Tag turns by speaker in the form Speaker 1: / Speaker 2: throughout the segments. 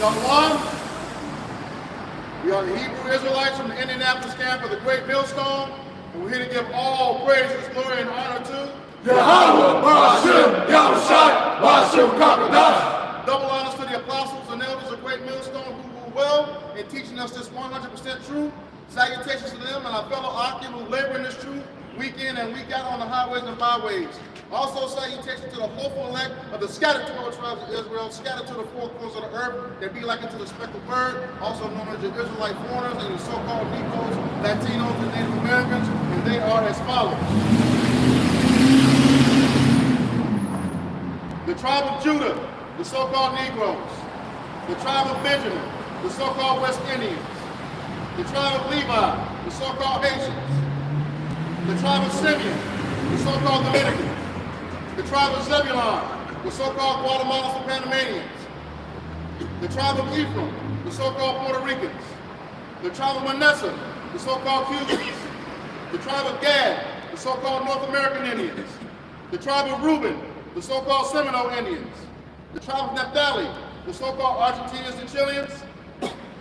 Speaker 1: Shalom. We are the Hebrew Israelites from the Indianapolis camp of the Great Millstone, and we're here to give all praises, glory, and honor to
Speaker 2: Yahweh, Ba'ashem, Yahushai, Ba'ashem, Kakadash.
Speaker 1: Double honors to the apostles and elders of Great Millstone who rule well in teaching us this 100% truth. Salutations to them and our fellow Akim who labor in this truth week in and week out on the highways and byways. Also salutations to the hopeful elect of the scattered 12 tribes of Israel, scattered to the four corners of the earth, that be like unto the speckled bird, also known as the Israelite foreigners and the so-called Negroes, Latinos, and Native Americans, and they are as follows. The tribe of Judah, the so-called Negroes. The tribe of Benjamin, the so-called West Indians. The tribe of Levi, the so-called Haitians. The tribe of Simeon, the so-called Dominicans. The tribe of Zebulon, the so-called Guatemalans and Panamanians. The tribe of Ephraim, the so-called Puerto Ricans. The tribe of Manasseh, the so-called Cubans. The tribe of Gad, the so-called North American Indians. The tribe of Reuben, the so-called Seminole Indians. The tribe of Naphtali, the so-called Argentinians and Chileans.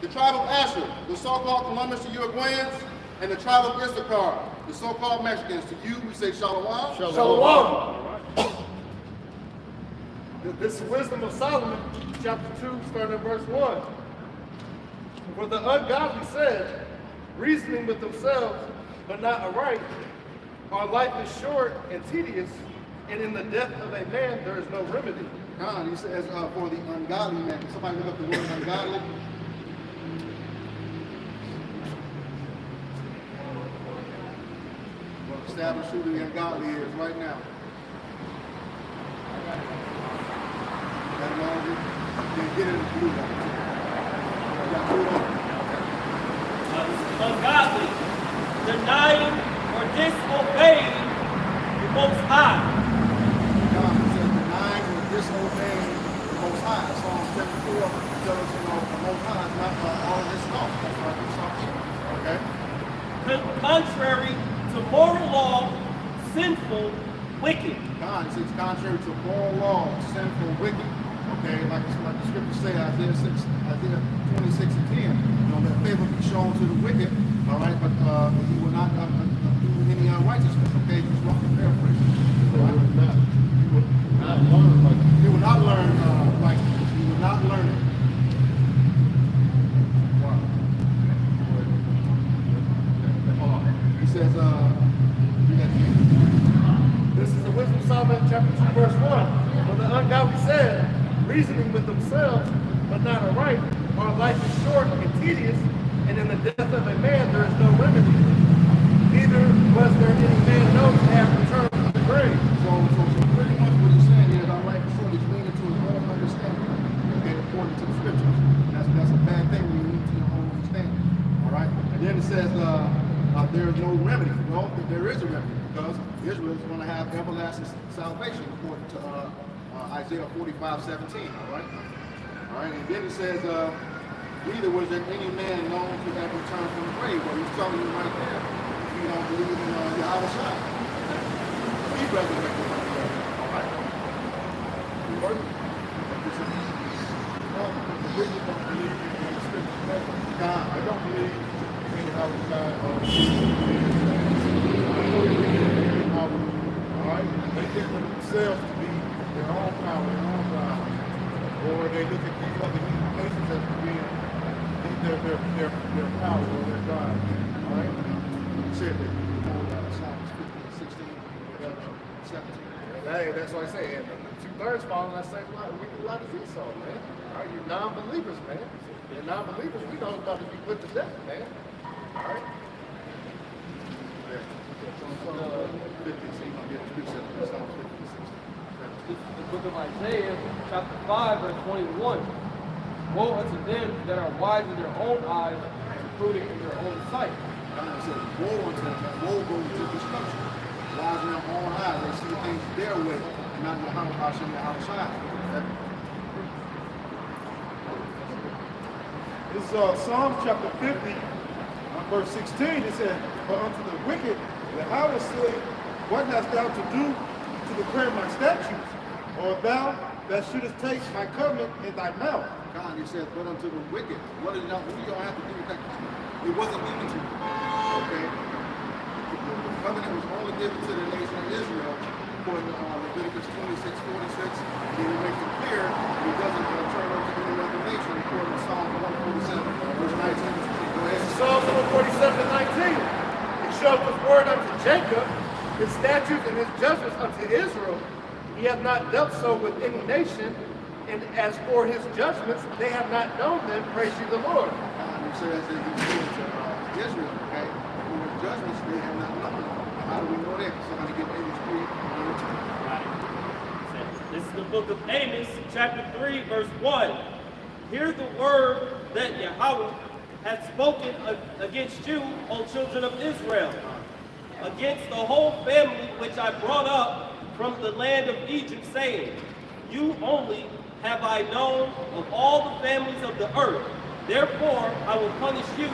Speaker 1: The tribe of Asher, the so-called Columbus and Uruguayans. And the tribe of Issachar, the so-called Mexicans. To you, we say Shalom.
Speaker 2: Shalom. Shalom.
Speaker 3: This is Wisdom of Solomon, chapter 2, starting at verse 1. For the ungodly said, reasoning with themselves, but not aright, our life is short and tedious, and in the death of a man there is no remedy.
Speaker 1: He says, for the ungodly man. Somebody look up the word ungodly. We'll establish who the ungodly is right now. Get it in the blue one.
Speaker 4: Ungodly, denying or disobeying the Most High.
Speaker 1: God says denying or disobeying the Most High. Psalm 74 tells us, the Most High is not all this stuff. That's why we saw here. Okay?
Speaker 4: Contrary to moral law, sinful, wicked.
Speaker 1: God, it says contrary to moral law, sinful, wicked. Okay, like the scriptures say, Isaiah 26 and 10, that favor be shown to the wicked, all right, but he will not do any unrighteousness. Okay, just wrong to paraphrase. He will not learn righteousness. He will not learn it. He says,
Speaker 3: this is the Wisdom of Solomon, chapter 2, verse 1. For the ungodly said, reasoning with themselves, but not aright, our life is short and tedious, and in the death of a man there is no remedy. Neither was there any man known to have returned from the grave.
Speaker 1: So pretty much what he's saying is our life is short. He's leaning to his own understanding, okay, according to the scriptures. That's a bad thing when you lean to your own understanding, all right? And then it says there is no remedy. Well, there is a remedy, because Israel is going to have everlasting salvation according to Isaiah 45:17, all right? All right, and then it says, neither was there any man known to have returned from the grave. Well, he's telling you right there, if you don't believe in Yahushua, he resurrected from the grave, all right?
Speaker 2: I don't believe in Yahushua. All right? They think of themselves to be their own power, their own God. Or they look at these other human nations as being their power or their God. All right?
Speaker 1: He said that Psalms 15, 16, 17.
Speaker 3: That's what I say. And the 2/3 fall in that same line. We do a lot of Esau, man. All right, you non-believers, man. You're non-believers. We don't got to be put to death, man. All right?
Speaker 4: The book of Isaiah, chapter 5, verse 21. Woe unto them that are wise in their own eyes and prudent in their own sight.
Speaker 1: God said, woe unto them, that woe goes to destruction. Wise in their own eyes, they see things their way, and not Hashem outside.
Speaker 2: This is Psalm chapter 50, verse 16. It says, but unto the wicked, the Yahweh said, what hast thou to do to declare my statutes? Or thou Thou shouldest take my covenant in thy mouth.
Speaker 1: God, he says, but unto the wicked, what do you don't have to do with that? It wasn't given to you. Okay? The covenant was only given to the nation of Israel according to Leviticus 26:46. Then he makes it clear that he doesn't turn over to any other nation according to Psalm 147, verse 19 to 20. Go ahead.
Speaker 3: Psalm 147 and 19. He showed his word unto Jacob, his statutes and his judgments unto Israel. He hath not dealt so with any nation, and as for his judgments, they have not known them. Praise ye the Lord.
Speaker 1: He says that he's given to Israel, okay? For his judgments, they have not known them. How do we know that? Somebody get Amos 3 and 2.
Speaker 5: This is the book of Amos, chapter 3, verse 1. Hear the word that Yahweh hath spoken against you, O children of Israel, against the whole family which I brought up from the land of Egypt, saying, you only have I known of all the families of the earth. Therefore, I will punish you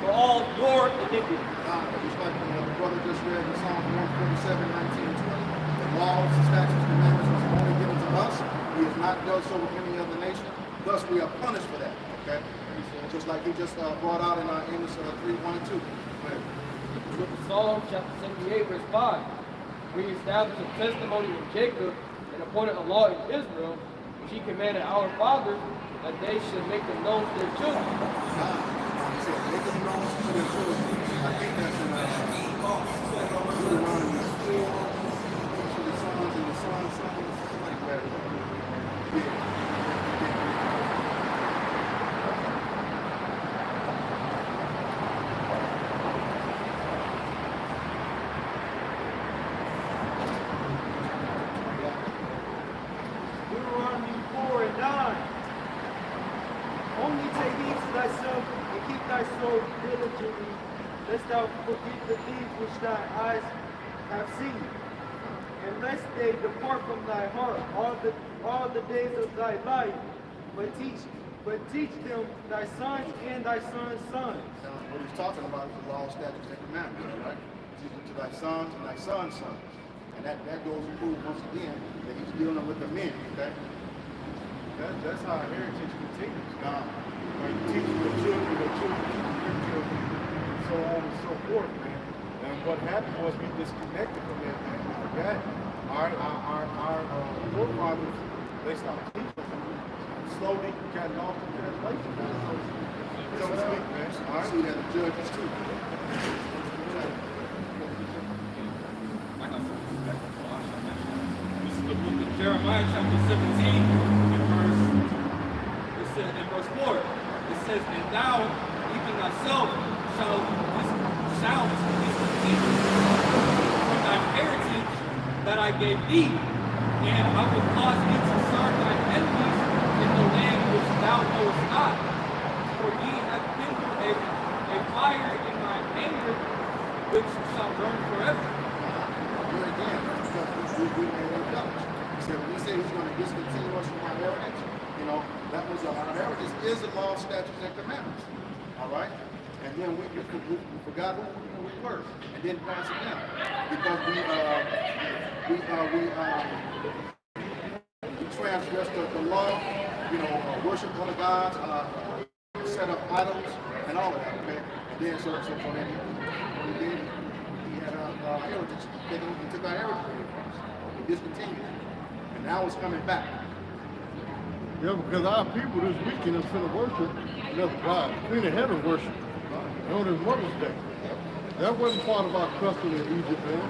Speaker 5: for all your iniquities.
Speaker 1: Just like the brother just read in Psalm 147, 19 and 20. The laws, the statutes, the commandments was only given to us. He has not done so with any other nation. Thus, we are punished for that. Okay? Just like he just brought out in Amos 3, 1 and 2.
Speaker 4: The book of Psalms, chapter 78, verse 5. We established a testimony in Jacob and appointed a law in Israel, which he commanded our fathers that they should make them known to their children.
Speaker 1: He said, make them known to their children. I think that's in Deuteronomy 4, to the sons and the sons' sons. Somebody grab it. Yeah.
Speaker 6: Deuteronomy 4 and 9. Only take heed to thyself and keep thy soul diligently, lest thou forget the things which thy eyes have seen, and lest they depart from thy heart all the days of thy life, but teach them thy sons and thy sons' sons.
Speaker 1: Now, what he's talking about is the law, statutes, and commandments, right? Teach them to thy sons and thy sons' sons. And that goes to prove once again that he's dealing with the men, okay?
Speaker 2: That's how heritage continues.
Speaker 1: Now,
Speaker 2: Like teaching the children, their children, so on and so forth, man. And what happened was we disconnected from that, man. We forgot our forefathers, they stopped teaching. Slowly got lost in translation. So to speak, man.
Speaker 1: all right, see that the judges too.
Speaker 5: This is the book of Jeremiah, chapter 17, in verse 4. It says, and thou, even thyself, shalt discontinue with thy heritage that I gave thee, and I will cause thee to serve thy enemies in the land which thou knowest not. For ye have kindled a fire in my anger, which shall burn forever.
Speaker 1: Here again, we made an adoption. So when we say he's going to discontinue us from our heritage, you know, that was our heritage is the law, statutes, and commandments. All right? And then we forgot who we were and didn't pass it down. Because we transgressed the law, you know, worship other gods, set up idols, and all of that, okay? And then so then he had our heritage, he took our heritage from us. He discontinued it. And now it's coming back.
Speaker 3: Yeah, because our people this weekend is finna worship another God. Queen of Heaven worship. On his Mother's Day. That wasn't part of our custom in Egypt, man.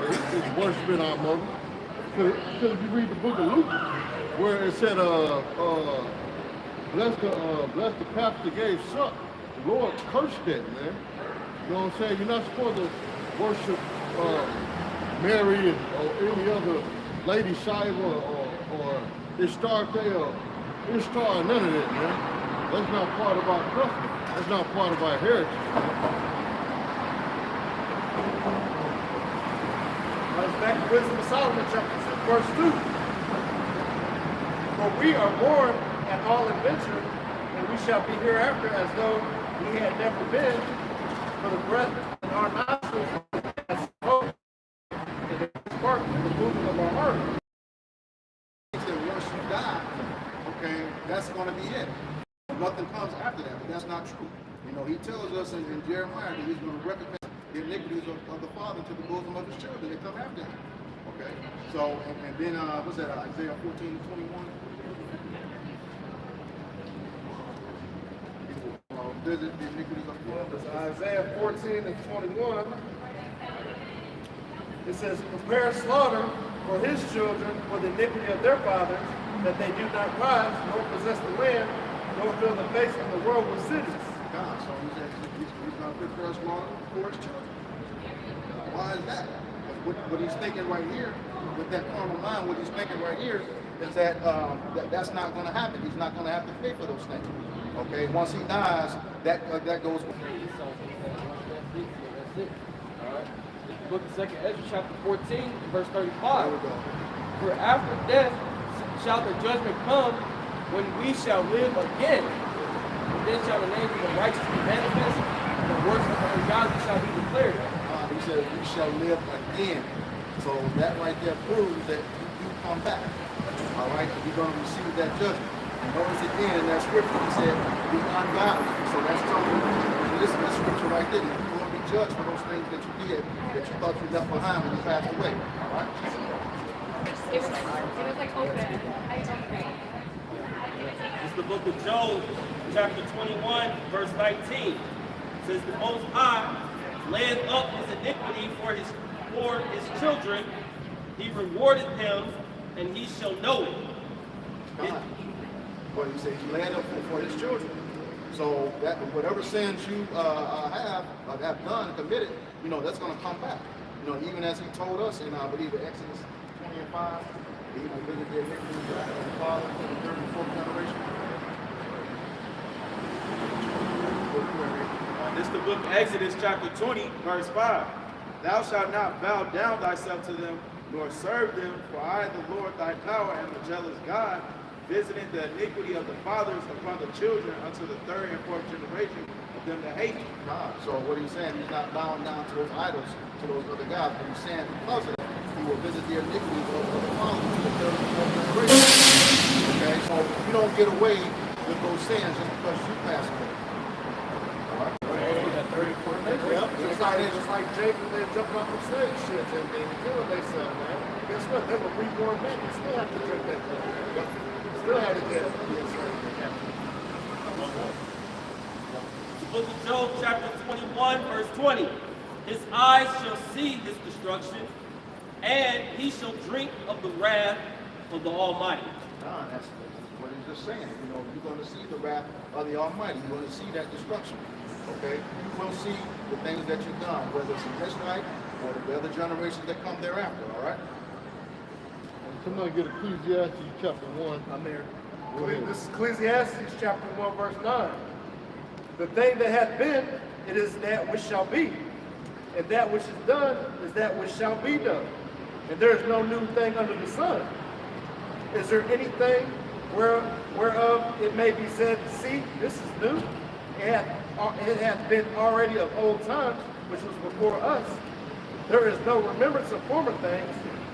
Speaker 3: It's worshiping our mother. Because if you read the book of Luke, where it said, bless the pastor gave suck. The Lord cursed that, man. You know what I'm saying? You're not supposed to worship Mary or any other Lady Shiva or Ishtar or Ishtar, none of that, man. That's not part of our custom. That's not part of our heritage. Let's back to Wisdom of Solomon, chapter 6, verse 2. For we are born at all adventure, and we shall be hereafter as though we had never been, for the breath in our nostrils has spoken, and the spark in the movement of our heart.
Speaker 1: That once you die, that's going to be it. Nothing comes after that, but that's not true. You know, he tells us in Jeremiah that he's going to recompense the iniquities of the father to the bosom of his children that come after him. Okay? So, and then, what's that, Isaiah 14:21? Visit the iniquities of the father.
Speaker 3: Isaiah 14:21. It says, prepare slaughter for his children for the iniquity of their fathers, that they do not rise, nor possess the land, nor fill the face of the world with cities.
Speaker 1: God, so he's going to prepare slaughter for his children. Why is that? Because what he's thinking right here, with that carnal mind, what he's thinking right here is that, that's not going to happen. He's not going to have to pay for those things. Okay, once he dies, that goes.
Speaker 4: That's it. All right. The book of 2nd Ezra, chapter 14, verse 35.
Speaker 1: There we go.
Speaker 4: For after death shall the judgment come, when we shall live again. And then shall the names of the righteous be manifest, and the works of the ungodly shall be declared.
Speaker 1: He said, we shall live again. So that right there proves that you come back. All right, you're going to receive that judgment. And notice again in that scripture, he said, be ungodly. So that's telling you, listen to that scripture right there. You're going to be judged for those things that you did, that you thought you left behind when you passed away. All right?
Speaker 7: It was like open. Okay.
Speaker 5: It's the book of Job, chapter 21, verse 19. It says, the Most High layeth up his iniquity for his children. He rewarded him, and he shall know it.
Speaker 1: God. But he said he laid up for his children. So that whatever sins you have done, committed, you know, that's going to come back. You know, even as he told us in, I believe, Exodus 20 and 5, he will visit the iniquity of the father to the third and fourth generation.
Speaker 2: This is the book of Exodus, chapter 20, verse 5. Thou shalt not bow down thyself to them, nor serve them, for I, the Lord thy power, am a jealous God, visiting the iniquity of the fathers upon the children unto the third and fourth generation of them that hate you.
Speaker 1: God. So what he's saying, he's not bowing down to those idols, to those other gods, but he's saying because of that, he will visit the iniquities of the fathers to the third and fourth generation. Okay, so you don't get away with those sins just because you pass away. All right?
Speaker 3: Just like Jacob, they're jumping off the slave ships and they killing themselves, man. Guess what? They were reborn back and still have to drink that thing. Still had to get it.
Speaker 5: The book of Job, chapter 21, verse 20. His eyes shall see his destruction, and he shall drink of the wrath of the Almighty.
Speaker 1: That's what he's just saying. You know, you're going to see the wrath of the Almighty. You're going to see that destruction. Okay? You will see the things that you've done, whether it's in this life or the other generations that come thereafter. All right?
Speaker 8: Somebody get Ecclesiastes chapter 1.
Speaker 3: I'm there. This is Ecclesiastes chapter 1, verse 9. The thing that hath been, it is that which shall be. And that which is done is that which shall be done. And there is no new thing under the sun. Is there anything whereof it may be said, see, this is new? It hath been already of old times, which was before us. There is no remembrance of former things,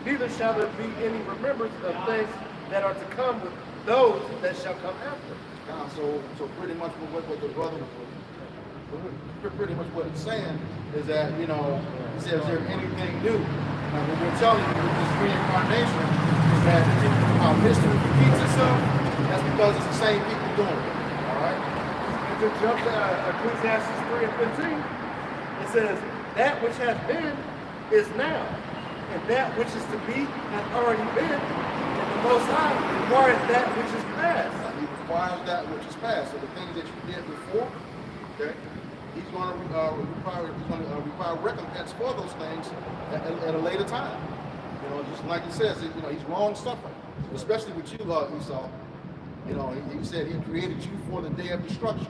Speaker 3: neither shall there be any remembrance of things that are to come with those that shall come after.
Speaker 1: So pretty much what the brother, pretty much what it's saying is that, you know, he says, is there anything new? Now, what we're telling you with this reincarnation is that how history repeats itself, that's because it's the same people doing it. All right?
Speaker 3: And to jump to Ecclesiastes 3 and 15, it says, that which hath been is now, and that which is to be hath already been, and the Most High requires that which is past.
Speaker 1: He requires that which is past. So the things that you did before, okay, he's going to require recompense for those things at a later time. You know, just like he says, you know, he's long suffering, especially with you, Esau. You know, he said he created you for the day of destruction.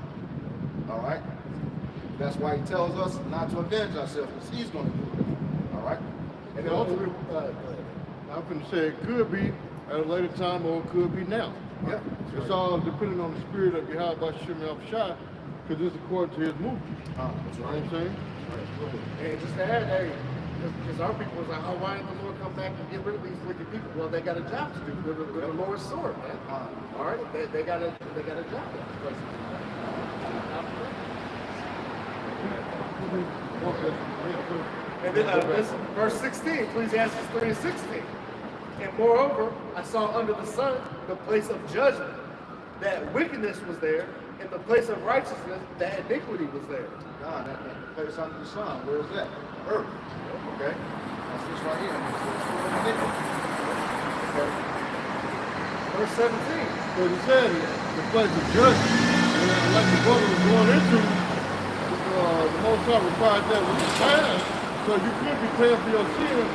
Speaker 1: All right. That's why he tells us not to avenge ourselves, because he's going to do it. All right.
Speaker 8: And ultimately, I'm going to say it could be at a later time or it could be now.
Speaker 1: Yeah.
Speaker 8: It's all depending on the spirit of Yahweh Shem Shai, because it's according to his movement.
Speaker 1: That's
Speaker 8: You know what I'm saying?
Speaker 3: And just to add, hey, Because our people was like, oh, why didn't the Lord come back and get rid of these wicked people? Well, they got a job to do with the Lord's sword, man. All right, they got a job. And then this verse 16, Ecclesiastes 3:16. And moreover, I saw under the sun the place of judgment, that wickedness was there, and the place of righteousness, that iniquity was there.
Speaker 1: God, that place under the sun, where is that? Earth. Okay? That's this right here. Okay.
Speaker 3: Verse 17.
Speaker 8: But he said the place of judgment, and like the brother was going into, the Most High required that with the time, so you could be paying for your sins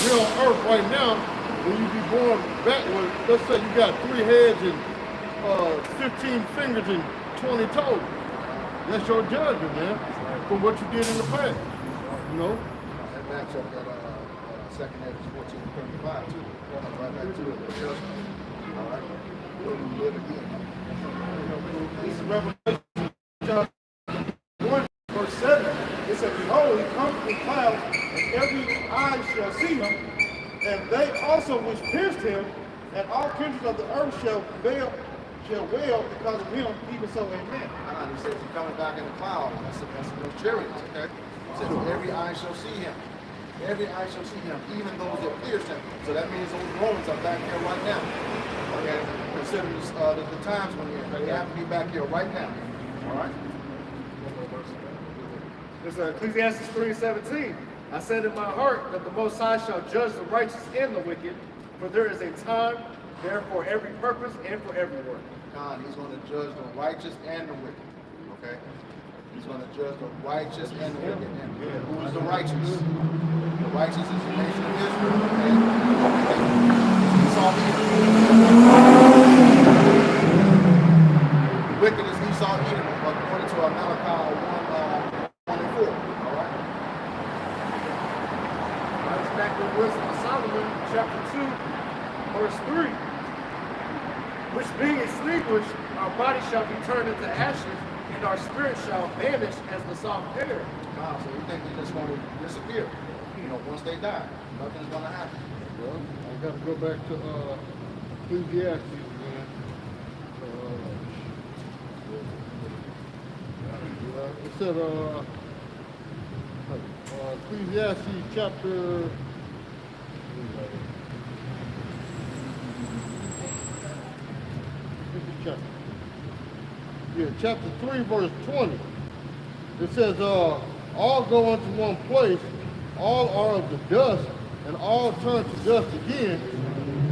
Speaker 8: here on earth right now. When you be born backward, let's say you got 3 heads and 15 fingers and 20 toes. That's your judgment, man, for what you did in the past. You know?
Speaker 1: That match up at 2nd Ezra 14:35 too. Right back to it. Judgment. All right? Will you live again?
Speaker 2: This is Revelation chapter 1, verse 7. It said, behold, he comes with clouds, and every eye shall see him, and they also which pierced him, and all kindreds of the earth shall wail because of him, even so, amen.
Speaker 1: He says he's coming back in the cloud. That's no chariots, okay? He says every eye shall see him. Every eye shall see him, even those that pierced him. So that means those Romans are back here right now. Okay? Consider the times when they have to be back here right now. All right?
Speaker 3: This is Ecclesiastes 3:17. I said in my heart that the Most High shall judge the righteous and the wicked, for there is a time there for every purpose and for every work.
Speaker 1: God, he's going to judge the righteous and the wicked. Okay? He's going to judge the righteous and the wicked. And who is the righteous? The righteous is the nation of Israel. Okay? Esau Edom. The wicked is Esau Edom, according to Malachi 1 and 4. All right?
Speaker 3: That's back to Wisdom of Solomon, chapter 2, verse 3. Which being extinguished, our body shall be turned into ashes, and our spirit shall vanish as the soft air.
Speaker 1: Wow, so you think they're just going to disappear? You know, once they die, nothing's going to happen.
Speaker 8: Well, I got to go back to Ecclesiastes, man. It said, Ecclesiastes chapter. Chapter 3, verse 20. It says, all go unto one place, all are of the dust, and all turn to dust again.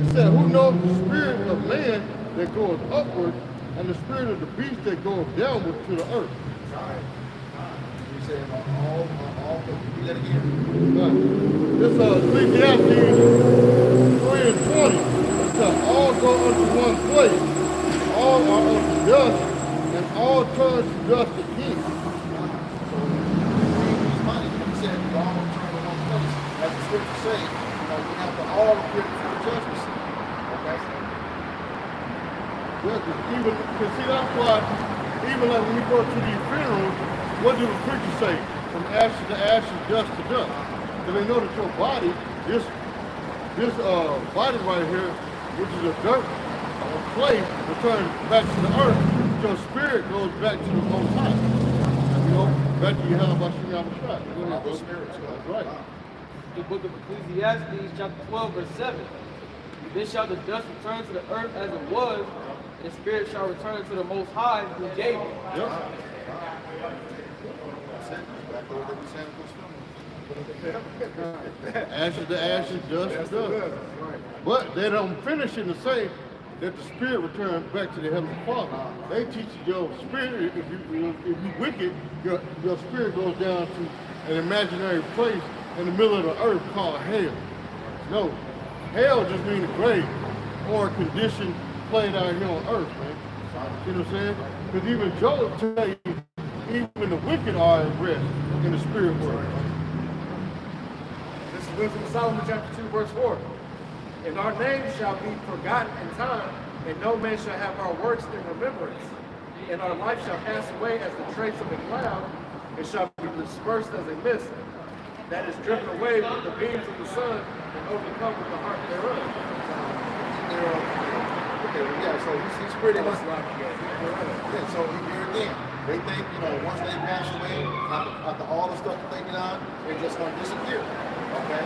Speaker 8: It said, who knows the spirit of man that goes upward, and the spirit of the beast that goes downward to the earth?
Speaker 1: You say all read that again.
Speaker 8: This Ecclesiastes 3 and 20. It says, all go unto one place, all are of the dust, and all turn to dust again.
Speaker 1: So, he's money. He said, you all turn to one place. As the scriptures say, we have to all appear before the judgment seat. Okay?
Speaker 8: Yeah, because see, that's why, even like when we go to these funerals, what do the preachers say? From ashes to ashes, dust to dust. Because they know that your body, this body right here, which is a dirt, a clay, returns back to the earth. Your spirit goes back to the Most High. You know, back to your hand about you have a shot. That's right.
Speaker 4: The book of Ecclesiastes, chapter 12, verse 7. Then shall the dust return to the earth as it was, and the spirit shall return to the Most High who gave it.
Speaker 8: Yep. Ashes to ashes, dust to dust. But they don't finish in the say that the spirit returns back to the Heavenly Father. They teach your spirit, if you wicked, your spirit goes down to an imaginary place in the middle of the earth called hell. No, hell just means a grave or a condition played out here on earth, man. You know what I'm saying? Because even Job tell you, even the wicked are at rest in the spirit world.
Speaker 3: This is Wisdom of Solomon, chapter 2, verse 4. And our names shall be forgotten in time, and no man shall have our works in remembrance. And our life shall pass away as the trace of a cloud, and shall be dispersed as a mist. that is driven away with the beams of the sun and overcome with the heart thereof.
Speaker 2: Okay, yeah, so he's pretty much like, yeah, so here again, they think, you know, once they pass away, after all the stuff that they done, they're just going to disappear, okay?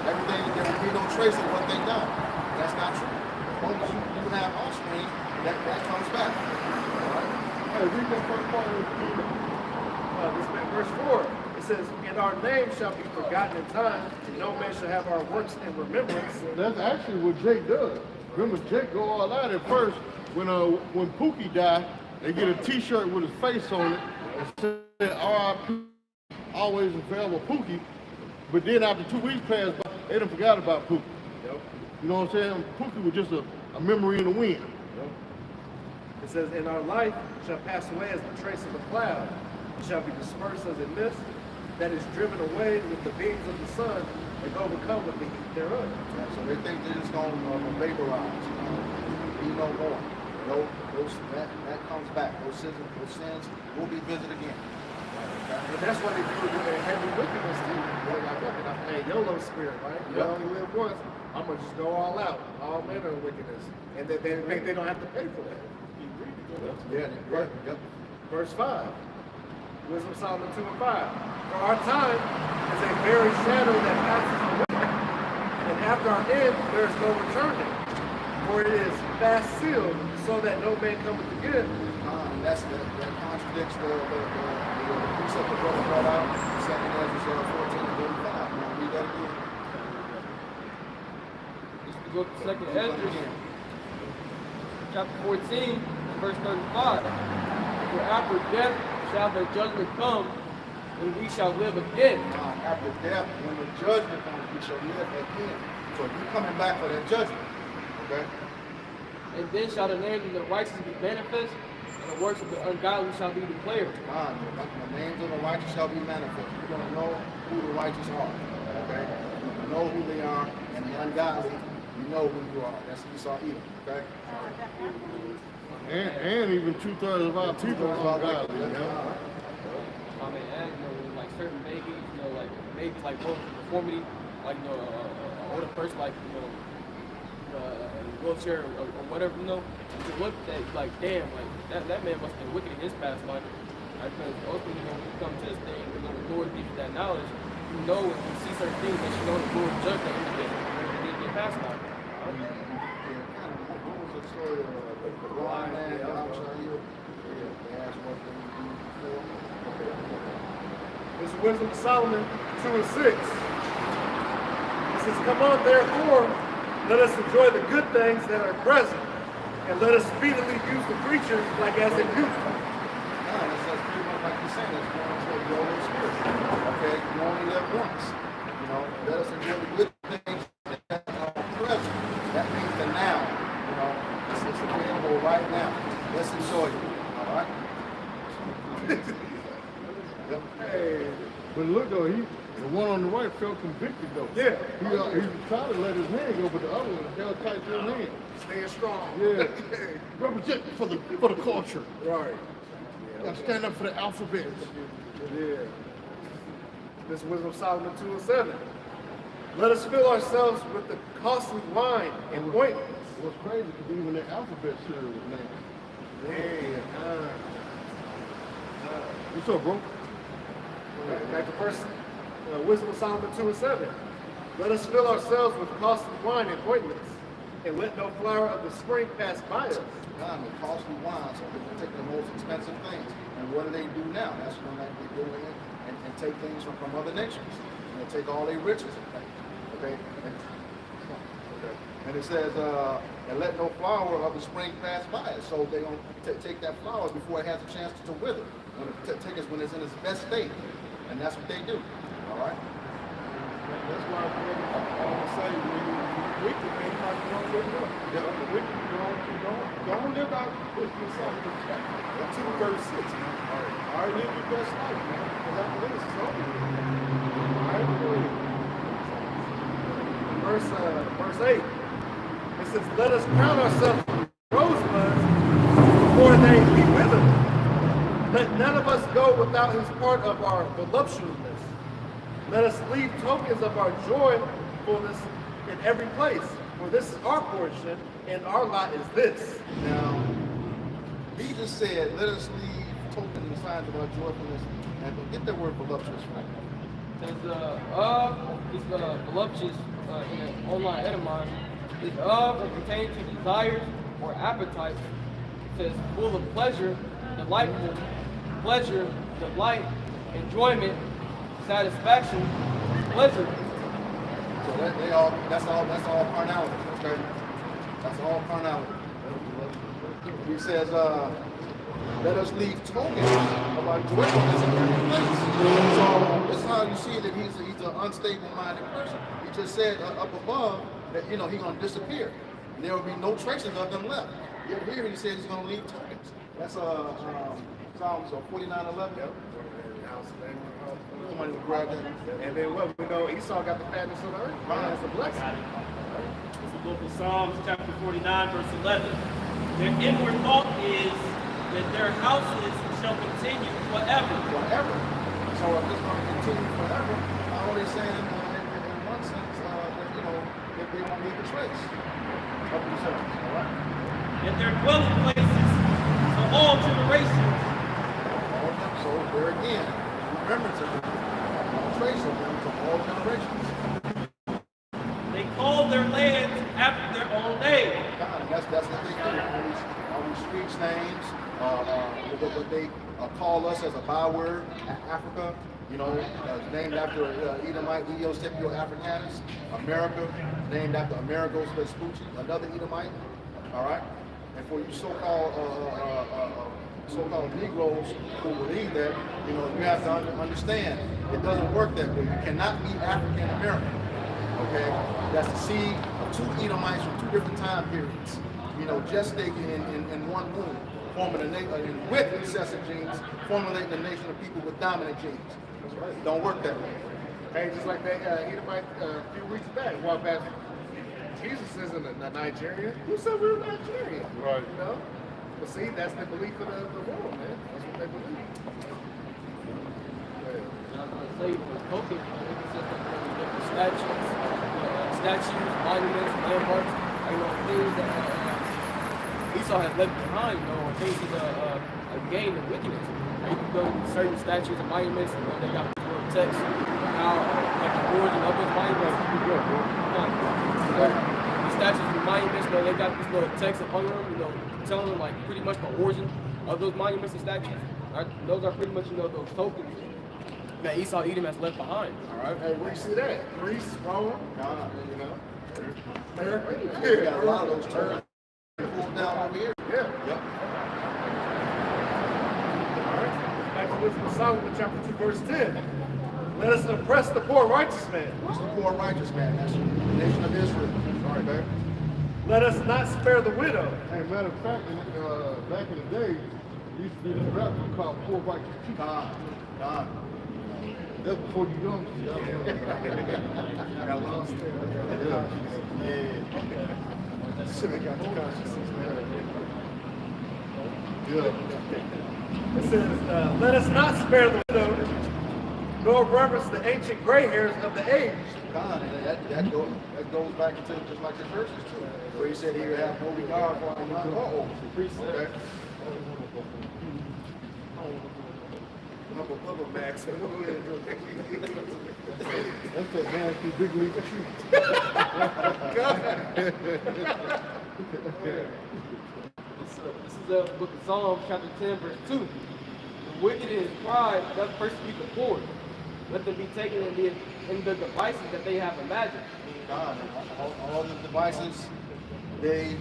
Speaker 2: Everything, there will be no trace of what they done. That's not true. As long as you have offspring, that comes back, all right?
Speaker 8: Hey, read that first part of
Speaker 3: This is verse 4. It says, "And our name shall be forgotten in time, and no man shall have our works in remembrance."
Speaker 8: That's actually what Jake does. Remember, Jake go all out at first. When Pookie died, they get a T-shirt with his face on it and said, "R.I.P. always and forever Pookie." But then after 2 weeks passed by, they done forgot about Pookie.
Speaker 3: Yep.
Speaker 8: You know what I'm saying? Pookie was just a memory in the wind.
Speaker 3: Yep. It says, "And our life shall pass away as the trace of a cloud. It shall be dispersed as a mist that is driven away with the beams of the sun and overcome with the heat thereof."
Speaker 2: Yeah, so they think they're just going to vaporize, be no more. No, that comes back. Those sins will be visited again.
Speaker 3: And that's why they do it with heavy wickedness too. They're like, look, hey, YOLO spirit, right? You only live once. I'm going to just go all out. All manner of wickedness. And they think they don't have to pay for that.
Speaker 2: Yeah, right. Yep.
Speaker 3: Verse 5. Wisdom of Solomon 2 and 5. "For our time is a very shadow that passes away, and after our end there is no returning. For it is fast sealed, so that no man cometh again."
Speaker 2: That contradicts the precept the brother brought out, 2 Ezra 14 and 35. You want to read that again?
Speaker 4: Let's go to 2 Ezra, chapter 14, verse 35. "For after death shall the judgment come, when we shall live again."
Speaker 2: After death, when the judgment comes, we shall live again. So you're coming back for that judgment, okay?
Speaker 4: "And then shall the names of the righteous be manifest, and the works of the ungodly shall be declared."
Speaker 2: The names of the righteous shall be manifest. You're going to know who the righteous are, okay? You're going to know who they are, and the ungodly, you know who you are. That's Esau Edom, okay?
Speaker 8: And even 2/3 of our people are ungodly. You know?
Speaker 4: I mean, and, you know, like certain babies, you know, like babies like one deformity, like, you know, an older person, like, you know, wheelchair or whatever, you know, you look at that, like, damn, like, that man must have been wicked in his past life. Like, because ultimately, you know, when you come to this thing, you know, the Lord gives you that knowledge, you know, when you see certain things that you know the Lord judge that individual when they get past life.
Speaker 2: What was the story of the blind man that I was telling you? They asked what they would do before.
Speaker 3: This is Wisdom of Solomon 2 and 6. It says, "Come on, therefore, let us enjoy the good things that are present, and let us speedily use the creatures like as in youth."
Speaker 2: That's pretty much like you're saying. It's going to the Holy Spirit. Okay, you only live once. You know, let us enjoy the good things that are present. That means the now. You know, it's available right now. Let's enjoy it. All right. Yep.
Speaker 3: Hey,
Speaker 8: But look though, the one on the right felt convicted though.
Speaker 3: yeah,
Speaker 8: He tried to let his hand go, but the other one held tight to his hand.
Speaker 3: staying strong.
Speaker 8: Yeah. Represent for the culture.
Speaker 3: Right.
Speaker 8: Gotta stand up for the alphabet.
Speaker 3: Yeah. This is Wisdom of Solomon 2 and 7. "Let us fill ourselves with the costly wine and ointments."
Speaker 8: What's crazy is even the alphabet share was named.
Speaker 3: Yeah.
Speaker 8: What's up, bro?
Speaker 3: Back to first Wisdom of Solomon 2 and 7. "Let us fill ourselves with costly wine and ointments, and let no flower of the spring pass by us."
Speaker 2: The costly wine, so people take the most expensive things. And what do they do now? That's when they go in and take things from other nations. And they take all their riches and things. Okay? And it says, and let no flower of the spring pass by us. So they're going to take that flower before it has a chance to wither. Take it when it's in its best state. And that's what they do. All right?
Speaker 8: That's why I say when you wicked, man, you might want to live up. The wicked, don't live out with yourself in the chapter. That's 2 verse 6, man. All right, live your best life, man. Because after this, it's over. All right, go ahead.
Speaker 3: Verse 8. It says, "Let us crown ourselves with rosebuds before they be withered. Let none of us go without his part of our voluptuousness." Let us leave tokens of our joyfulness in every place, for this is our portion, and our lot is this.
Speaker 1: Now, he just said, let us leave tokens and signs of our joyfulness. And get that word voluptuous right.
Speaker 4: There's this voluptuous in the online etymology is or pertaining to desires or appetites. It says full of pleasure, delightful, pleasure, delight, enjoyment, satisfaction, pleasure.
Speaker 1: So that's all carnality, okay? That's all carnality. He says, let us leave tokens of our joyfulness in every place. So that's how you see that he's an unstable-minded person. He just said up above that he's going to disappear. And there will be no traces of them left. Yet here he says he's going to leave tokens. That's Psalms 49:11. Yep. Somebody will grab that.
Speaker 2: And then what we know, Esau got the fatness of the earth. That's a blessing.
Speaker 5: It's the book of Psalms, chapter 49, verse 11. Their inward thought is that their houses shall continue forever.
Speaker 1: Forever. So if it's going to continue forever, I'm only saying in one sense that, that they won't leave a trace of themselves. All right?
Speaker 5: And their dwelling places for all generations.
Speaker 1: All them, so there again, remembrance of them, no trace of them to all generations.
Speaker 5: They call their lands after their own name.
Speaker 1: God, that's what they do. All these streets names, what they call us as a byword, Africa, named after Edomite, Eo Scipio Africanus. America, named after Amerigo Vespucci, another Edomite. All right? And for you so-called Negroes who believe that, you have to understand, it doesn't work that way. You cannot be African American. Okay? That's the seed of two Edomites from two different time periods. Gestating in one womb, forming a nation with recessive genes, formulating a nation of people with dominant genes. Don't work that way.
Speaker 2: Hey, just like that Edomite a few weeks back, walked past. Jesus isn't a Nigerian. Who said we were Nigerian?
Speaker 8: Right.
Speaker 2: But see, that's the belief of the world, man. That's what they believe.
Speaker 4: I was going to say, for tokens, it consists of different statues, monuments, landmarks, things that Esau has left behind, things that gain the wickedness. You can go to certain statues and monuments, and they got this little text, how like the origin of those monuments. The statues and monuments, they got this little text upon them, telling them like pretty much the origin of those monuments and statues. Those are pretty much, those tokens that Esau Edom has left behind.
Speaker 2: All right. Hey, where you see that? Greece, Rome, America.
Speaker 1: You got a lot of those terms pulled down over here.
Speaker 2: Yeah.
Speaker 1: Yep.
Speaker 3: Back to Wisdom of Solomon, chapter 2, verse 10. Let us oppress the poor righteous man.
Speaker 1: Who's the poor righteous man? That's the nation of Israel. Sorry, babe.
Speaker 3: Let us not spare the widow.
Speaker 8: Hey, matter of fact, back in the day, used to be this rap called Poor Righteous Chief.
Speaker 1: God.
Speaker 8: That's before you young.
Speaker 2: Got lost there. Should have got the consciousness there.
Speaker 8: Yeah.
Speaker 3: It says, let us not spare the widow, nor reverence the ancient gray hairs of the age.
Speaker 1: God, that goes back into just like the verses too, where he said he would have no regard for our young or old. Okay.
Speaker 2: Bubba Max.
Speaker 8: That's that nasty big league tree.
Speaker 4: This is the book of Psalms, chapter 10, verse 2. The wicked in his pride does persecute the poor. Let them be taken in the devices that they have imagined.
Speaker 1: God, all the devices they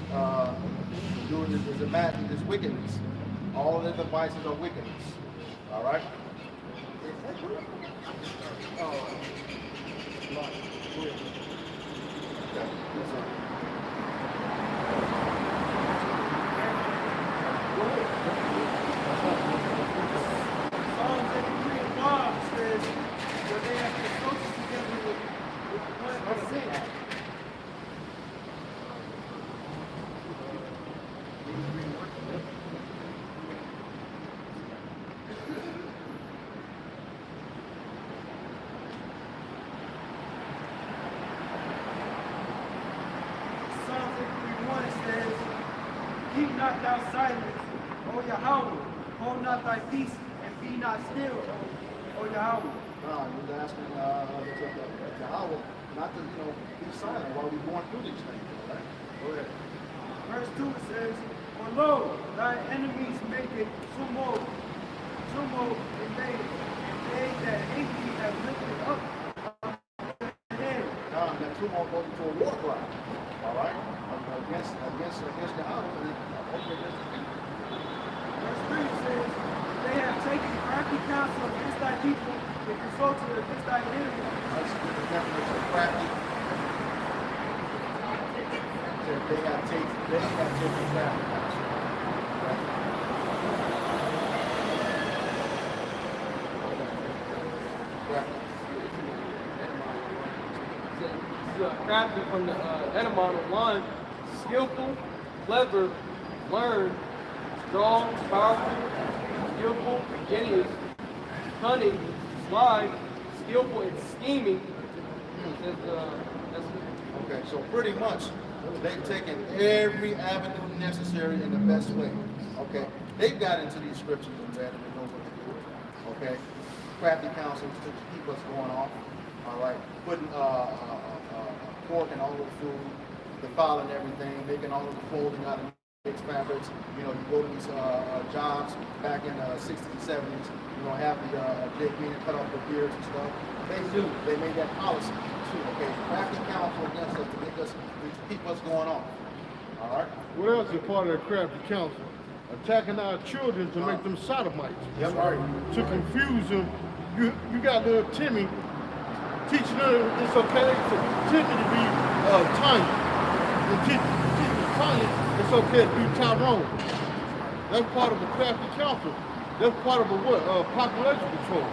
Speaker 1: do is wickedness. All the devices are wickedness. All right.
Speaker 6: Psalms 83:5 says, "Where they have been associated together with the one of sin." keep not thou silence, O Yahweh. Hold not thy peace, and be not still, O Yahweh.
Speaker 9: He's asking Yahweh not to, be silent while we're going through these things. Right? Go ahead.
Speaker 6: Verse 2 says, For lo, thy enemies make a tumult in they that hate thee have lifted up their head.
Speaker 9: That tumult goes into a war cry. All right? Against Yahweh.
Speaker 6: Verse 3 says, They have taken crafty counsel against thy people, and consulted against thy enemies.
Speaker 9: That's the definition of crafty. They have taken crafty counsel.
Speaker 4: Crafty from the etymon of line, skillful, clever, learned, strong, powerful, skillful, ingenious, cunning, sly, skillful in scheming.
Speaker 9: Okay, so pretty much they've taken every avenue necessary in the best way. Okay, they've got into these scriptures and read them and know what to do. Okay, crafty counsels to keep us going off. All right, putting pork in all of the food, defiling everything, making all of the clothing out of mixed fabrics. You go to these jobs back in the 60s and 70s, have the big men cut off their beards and stuff. They made that policy too. Okay, crafty counsel against us to keep us going on. All right.
Speaker 8: What else is part of that crafty counsel? Attacking our children to make them sodomites.
Speaker 9: Yep. Right.
Speaker 8: To confuse them. You got little Timmy teaching her it's okay for Timmy to be Tanya. And teaching Tanya it's okay to be Tyrone. That's part of a crafty counsel. That's part of a what? Population control.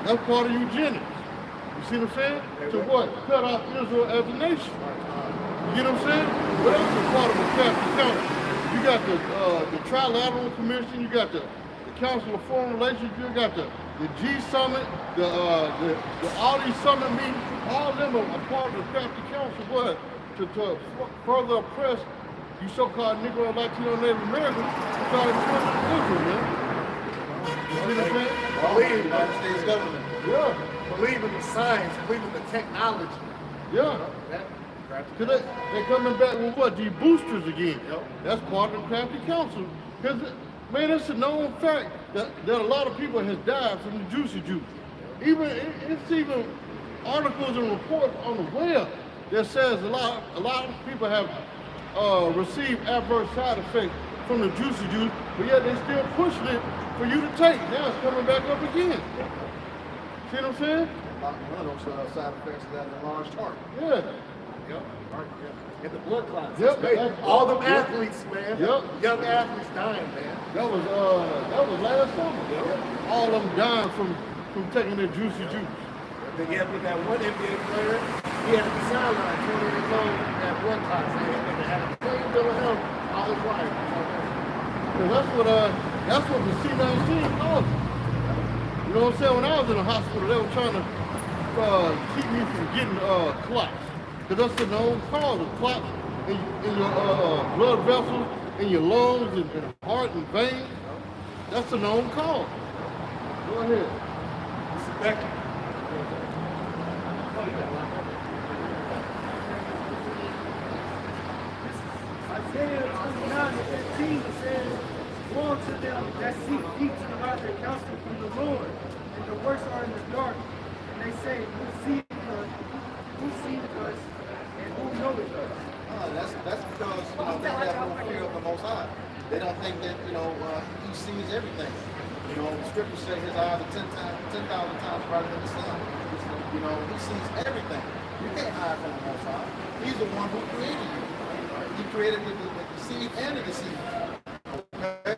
Speaker 8: That's part of eugenics. You see what I'm saying? To what? Cut off Israel as a nation. You know what I'm saying? What else is part of a crafty counsel? You got the Trilateral Commission, you got the Council of Foreign Relations, you got the G Summit, all these summit meetings, all of them are part of the crafty council. What? To further oppress you so-called Negro, Latino, Native Americans, to try to kill Israel, man. You see what I'm saying?
Speaker 9: Believe in the United States government.
Speaker 8: Yeah.
Speaker 3: Believe in the science, believe in the technology.
Speaker 8: Yeah. Because they're coming back with what? These boosters again. That's part of the crafty council. Because, man, it's a known fact that a lot of people has died from the juicy juice. It's even articles and reports on the web that says a lot of people have received adverse side effects from the juicy juice, but yet they're still pushing it for you to take. Now it's coming back up again. See what I'm saying?
Speaker 9: One of those side effects is that enlarged heart.
Speaker 8: Yeah.
Speaker 3: Yep. In the blood clots.
Speaker 8: Yep.
Speaker 3: All them athletes, man.
Speaker 8: Yep.
Speaker 3: Young athletes dying, man.
Speaker 8: That was last summer. Yep. All of them dying from taking their juicy juice.
Speaker 3: Then you have that one NBA player, he had the sideline 20 years old at blood clots. And they had a plain bill of health all his life.
Speaker 8: Because that's what the C-19 caused. You know what I'm saying? When I was in the hospital, they were trying to keep me from getting clots. Because that's the known cause of clots in your blood vessels, in your lungs, and heart and veins. That's the known cause. Go ahead.
Speaker 3: This is Becky.
Speaker 6: Isaiah 29:15 says, Woe to them that seek peace and hide their counsel from the Lord, and the works are in the dark. And they say, Who seeth us, and who knoweth us?
Speaker 9: That's because they have no fear of the Most High. They don't think that He sees everything. The scriptures say His eyes are 10,000 times brighter than the sun. He sees everything. You can't hide from the Most High. He's the one who created you. He created the deceived and the deceived. Okay?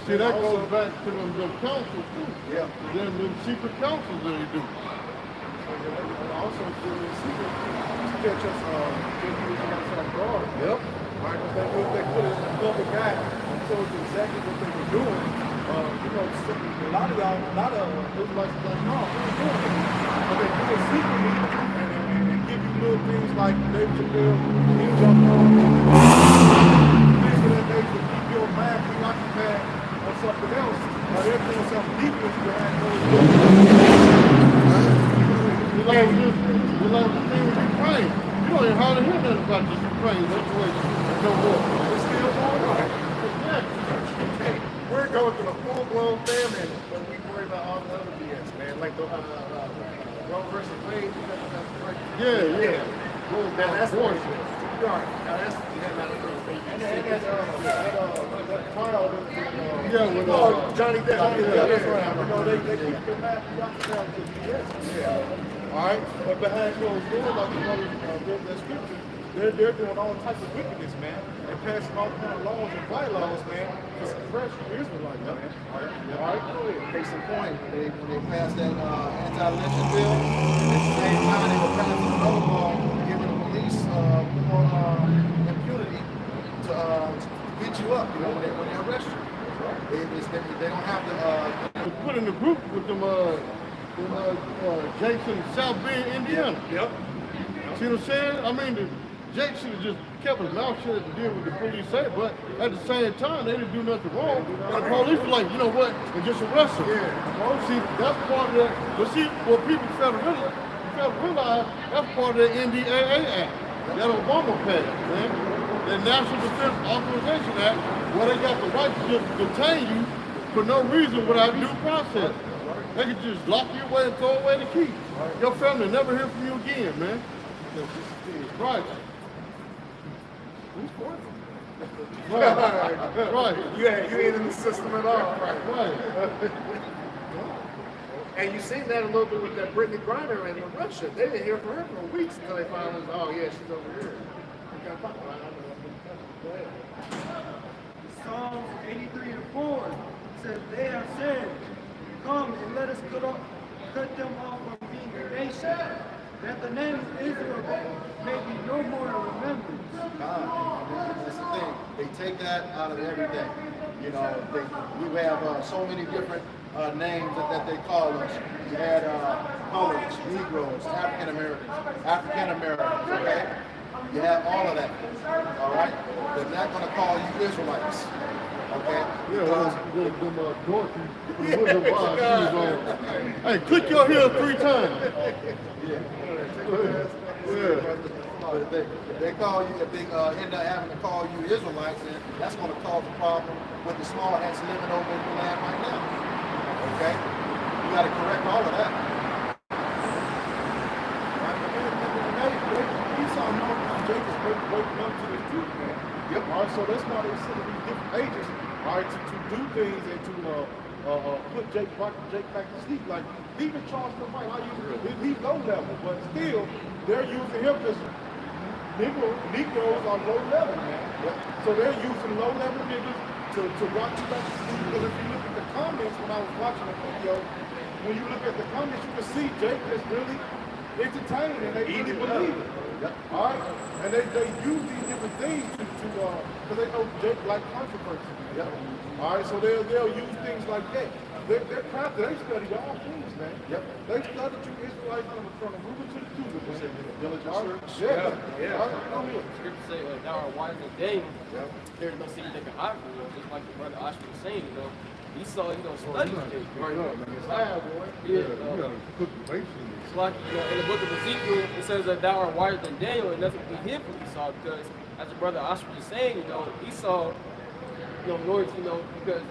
Speaker 8: See, that goes back to them councils too.
Speaker 9: Yeah.
Speaker 8: Them secret councils that they do.
Speaker 2: Also, the secret to catch us outside guard.
Speaker 8: Yep.
Speaker 2: Right? Because they put it in a public eye and told you exactly what they were doing. A lot of Israelites are like, no, we're doing it. But they do it secretly and give you little things like David Chappelle, he jumped on. hockey pad or something else, or they're doing something defense behind those doors.
Speaker 8: You like the thing with Ukraine. You don't even hardly hear nothing about this Ukraine situation no more.
Speaker 2: It's still going on.
Speaker 8: Exactly.
Speaker 2: Hey, we're going through a full-blown famine, but we worry about all the other BS, man. Like the Roe versus Wade.
Speaker 8: Yeah.
Speaker 2: Now that's bullshit. Now that's that trial with Johnny Depp. That's right. You know, they keep their mouth down to BS. Yeah. All right, but behind closed doors, like the brother that scripture, they're doing all types of wickedness, man, and passing all kind of laws and bylaws, man, to suppress Israelites, man. All right, go ahead.
Speaker 9: Case in point, when they passed that anti-lynching bill, at the same time they were passing another law giving the police more impunity to beat you up, you know, when they arrest you. They don't have to
Speaker 8: put in the group with them Jakes in South Bend, Indiana.
Speaker 2: Yep.
Speaker 8: See what I'm saying? I mean, Jake should have just kept his mouth shut to deal with the police say, but at the same time, they didn't do nothing wrong. And the police were like, you know what, and just arrest him. Well, see, that's part of that. But see, what people fail to realize, that's part of the NDAA Act, that Obama passed, man. The National Defense Authorization Act, where they got the right to just detain you for no reason without due process. They could just lock you away and throw away the key. Your family never hear from you again, man. Right.
Speaker 2: Who's for
Speaker 8: Right.
Speaker 2: You ain't in the system at all.
Speaker 8: Right.
Speaker 2: And you seen that a little bit with that Brittany Griner in Russia. They didn't hear from her for weeks until they finally, oh yeah, she's over here. We gotta talk about it. Go ahead.
Speaker 6: Psalms 83 and 4 says, they have said, come and let us cut them off from being a nation, that the name of Israel may be no more in remembrance.
Speaker 9: That's the thing. They take that out of everything. You know, we have so many different names that they call us. You had colors, Negroes, African Americans, okay? You have all of that, all right? They're not going to call you Israelites, okay?
Speaker 8: Dorothy, the Wizard of Oz, she was on. Hey, click your heel 3 times.
Speaker 9: If they call you, if they end up having to call you Israelites, then that's going to cause a problem with the small ants living over in the land right now. Okay? You got to correct all of that.
Speaker 2: Esau knows Jacob's waking up to the truth, man. Yep. All right, so that's why they send these different agents, all right, to do things and to put Jake back to sleep. Like, even Charleston White, he's low level, but still, they're using him because Negroes are low level, man. So they're using low level niggas to rock you back to sleep. Because if you look at the comments when I was watching the video, when you look at the comments, you can see Jake is really entertained and they really believe it. All right? And they use these different things because they know Jake like controversy. All right, so they'll use things like that. They're crafty. They study all things, man. They study you Israelites from the Ruben to the Cuban.
Speaker 4: Diligent search.
Speaker 2: Yeah.
Speaker 4: Scripture say, thou art wiser than Daniel. There's no secret that can hide from you. Just like the brother Ashby was saying, you know, Esau, studies Jake. It's like, in the book of Ezekiel, it says that thou art wiser than Daniel, and nothing can be hid from Esau, because as the brother Ashby was saying, Esau, Lord, because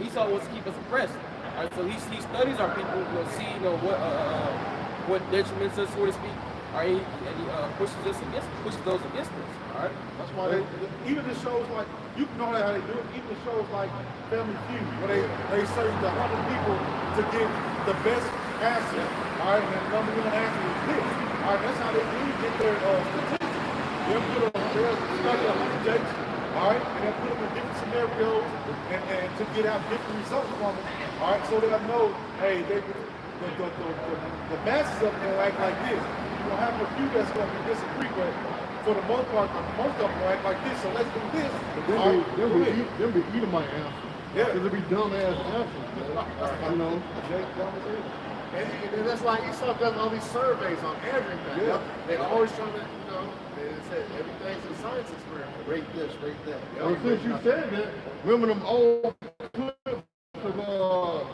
Speaker 4: Esau wants to keep us oppressed. All right, so he studies our people, see, what detriments us, so to speak. All right, and he pushes those against us. All right.
Speaker 2: That's why even the shows like, you know how they do it, even the shows like Family Feud, where they search the 100 people to get the best answer. All right, and the number one answer is this. All right, that's how they really get their statistics. They'll study 100 Jakes. All right, and they'll put them in different scenarios and to get out different results from them. All right, so they'll know, hey, the masses of them will act like this. You're gonna have a few that's gonna disagree, but for the most part, most of them will act like this. So let's do this.
Speaker 8: They'll be eating my answer.
Speaker 2: Yeah.
Speaker 8: Because it'll be dumb ass answers, man.
Speaker 2: Jake, dumb as hell.
Speaker 3: And that's why Esau does all these surveys on everything.
Speaker 2: Yeah.
Speaker 3: They're always trying to, they said everything's a science experiment.
Speaker 9: Rate this, rate that.
Speaker 8: Well, since you said that, remember them old clips of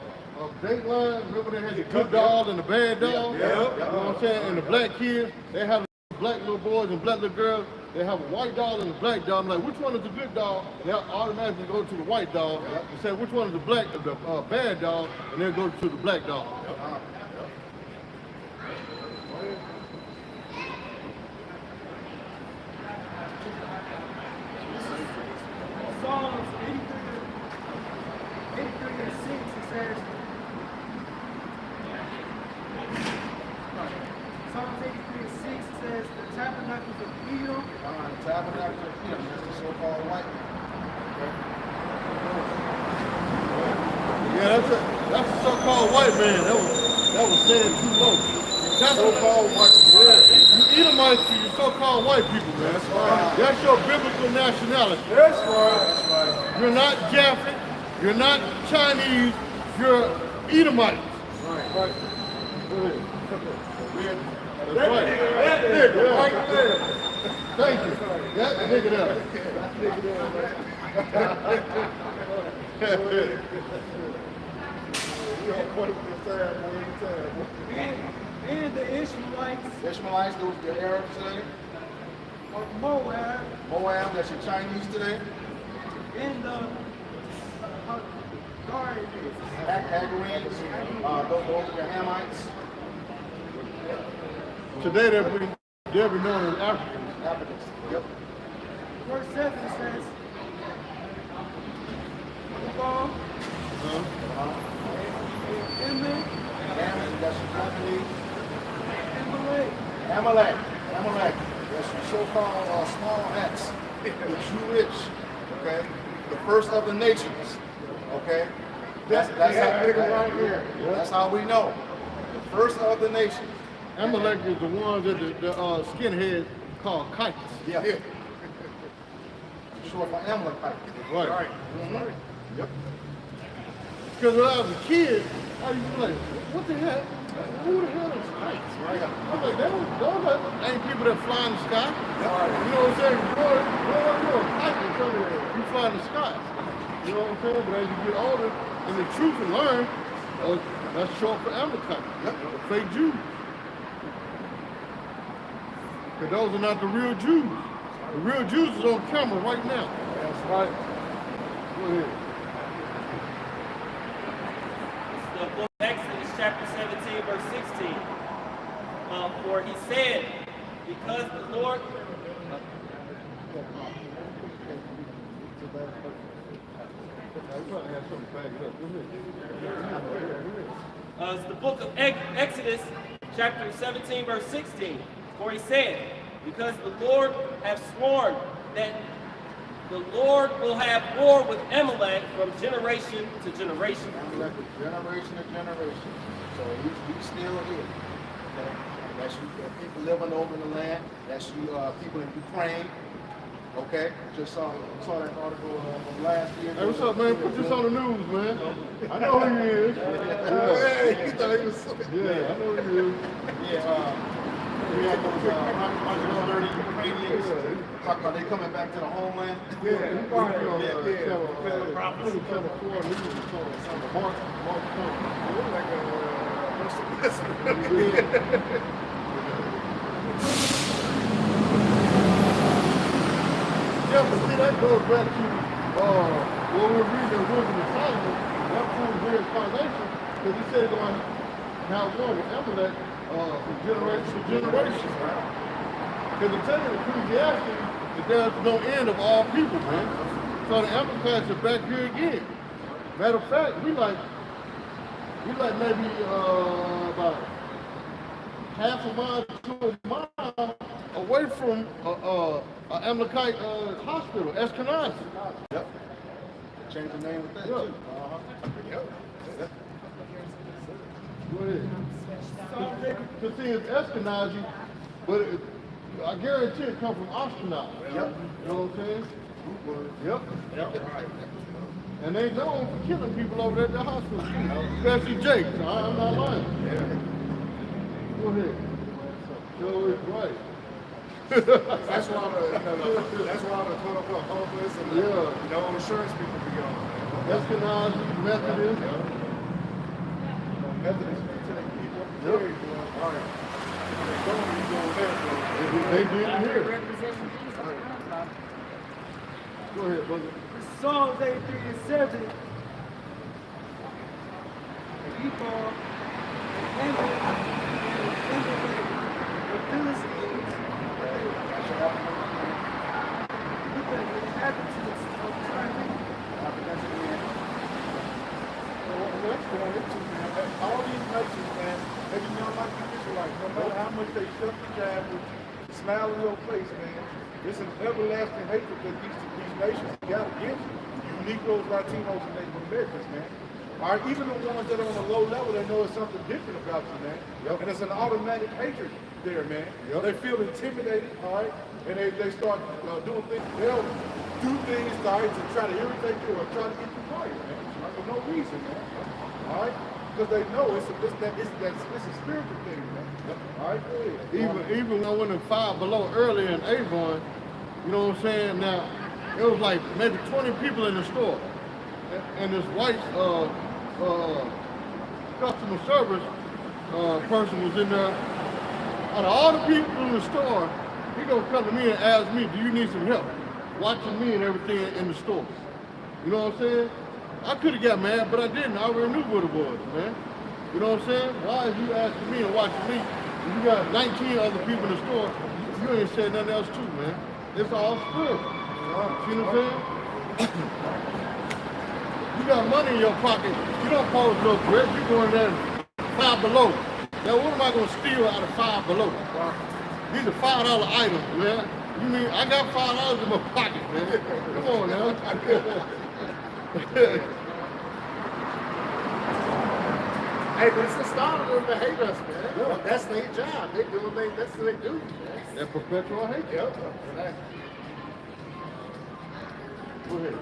Speaker 8: Dateline? Remember they had the good doll and the bad doll?
Speaker 2: Yeah.
Speaker 8: You know what I'm saying? And the black kids, they have black little boys and black little girls. They have a white doll and a black doll. I'm like, which one is the good doll? They'll automatically go to the white doll and say, which one is the bad doll? And they'll go to the black doll.
Speaker 6: Psalms 83 and 6, it says, Psalms 83 and 6 says, the tabernacles of Edom.
Speaker 9: The tabernacle of Edom, that's the so-called white man.
Speaker 8: Yeah, that's a so-called white man. That was said too low. That's so-called white man. Yeah. You Edomites, you so-called white people, man.
Speaker 2: That's right.
Speaker 8: That's your biblical nationality.
Speaker 2: That's right. That's right.
Speaker 8: You're not Japhet. You're not Chinese. You're Edomites.
Speaker 2: Right.
Speaker 8: Right. Go ahead. That's
Speaker 2: That
Speaker 8: right.
Speaker 2: nigga right there.
Speaker 8: Thank you. That nigga there.
Speaker 6: And the Ishmaelites
Speaker 9: Ishmaelites, those the Arabs today.
Speaker 6: of Moab,
Speaker 9: Moab, that's your Chinese today.
Speaker 6: and the Hagarenes.
Speaker 9: Hagarenes, those are your Hamites.
Speaker 8: Today they'll be known as Africans.
Speaker 9: Africans. Yep.
Speaker 6: Verse 7 says, Ebal, Emin,
Speaker 9: Ammon, that's your Japanese.
Speaker 6: Amalek.
Speaker 9: Amalek. That's your so-called small hats. The Jewish. Okay. The first of the nations. Okay. That's how
Speaker 2: right here.
Speaker 9: That's how we know. The first of the nations.
Speaker 8: Amalek is the ones that the skinheads call kites.
Speaker 9: Yeah. Short for Amalekite.
Speaker 8: Right.
Speaker 2: Mm-hmm.
Speaker 9: Yep.
Speaker 8: Because when I was a kid, I used to be like, what the hell? Who the hell is kites? Right? I was like, those ain't people that fly in the sky. You know what I'm saying? You're a kite until you fly in the sky. You know what I'm saying? But as you get older and the truth and learn, that's short for Amalekite. The fake Jews. Because those are not the real Jews. The real Jews is on camera right now. That's right. Go ahead.
Speaker 5: The book of Exodus, chapter 17, verse 16. For he said, because the Lord... It's the book of Exodus, chapter 17, verse 16. For he said, because the Lord hath sworn that the Lord will have war with Amalek from generation to generation.
Speaker 9: Amalek is generation to generation. So he's still here. Okay? That's you people living over in the land. That's you people in Ukraine. Okay? Just saw that article from last year.
Speaker 8: Hey, what's up, man? Put this on the news, man. I know who he is.
Speaker 2: Hey, you thought he was so
Speaker 8: Yeah, I know who he is.
Speaker 9: Yeah, we had those 130 Ukrainians talking about they coming back to the homeland.
Speaker 2: Yeah, he probably on
Speaker 8: Channel 4 News is called Mark Trump. Yeah, but see, that goes back to what we're reading in Wisdom of Solomon. That proves reincarnation, because he said he's going to have war with Amalek from generation to generation. Because it tells you in Ecclesiastes that there's no end of all people, man. So the Amalekites are back here again. Matter of fact, we like maybe about half a mile to a mile away from an Amalekite hospital, Eskenazi.
Speaker 9: Yep. Change the name of that too.
Speaker 8: Go ahead. To see it's Eskenazi, but I guarantee it come from Ashkenaz.
Speaker 9: Yep.
Speaker 8: You know what I'm saying? Yep. And they known for killing people over there at the hospital, especially Jake. So I'm not lying. Go ahead. Joe is right.
Speaker 2: That's why the quote-unquote homeless and the insurance people be on.
Speaker 8: Espionage, Methodist.
Speaker 2: Methodist, they take people very good. All right. They don't even go there.
Speaker 8: They did it here. Go ahead, brother.
Speaker 6: Psalms 83 and 7. And Ephah, and the Philistines, with the inhabitants of Tyre.
Speaker 2: That's going into, man. All these nations, man, they be young like the Israelites. No matter how much they shut the jab with you, smile in your face, man. It's an everlasting hatred that these nations got against you. You Negroes, Latinos, and Native Americans, man. All right, even the ones that are on the low level, they know it's something different about you, man. And it's an automatic hatred there, man. They feel intimidated, all right, and they start doing things. They'll do things, all right, to try to irritate you or try to get you quiet, man, for no reason, man. All right, because they know it's a spiritual thing, man. All right, go ahead.
Speaker 8: Even when I went in Five Below earlier in Avon, you know what I'm saying? Now, it was like maybe 20 people in the store. And this white customer service person was in there. Out of all the people in the store, he gonna come to me and ask me, do you need some help? Watching me and everything in the store. You know what I'm saying? I could have got mad, but I didn't. I already knew what it was, man. You know what I'm saying? Why is you asking me and watching me? You got 19 other people in the store, you ain't said nothing else too, man. It's all spiritual. See what I'm saying? You got money in your pocket, you don't pose no threat. You go in there Five Below. Now what am I gonna steal out of Five Below? These are $5 items, man. You mean I got $5 in my pocket, man? Come on now.
Speaker 3: Hey, but it's the start of them to hate us, man. Yeah. That's their job. They do that's what they do, man.
Speaker 8: That perpetual hate.
Speaker 3: Yep.
Speaker 8: Go ahead.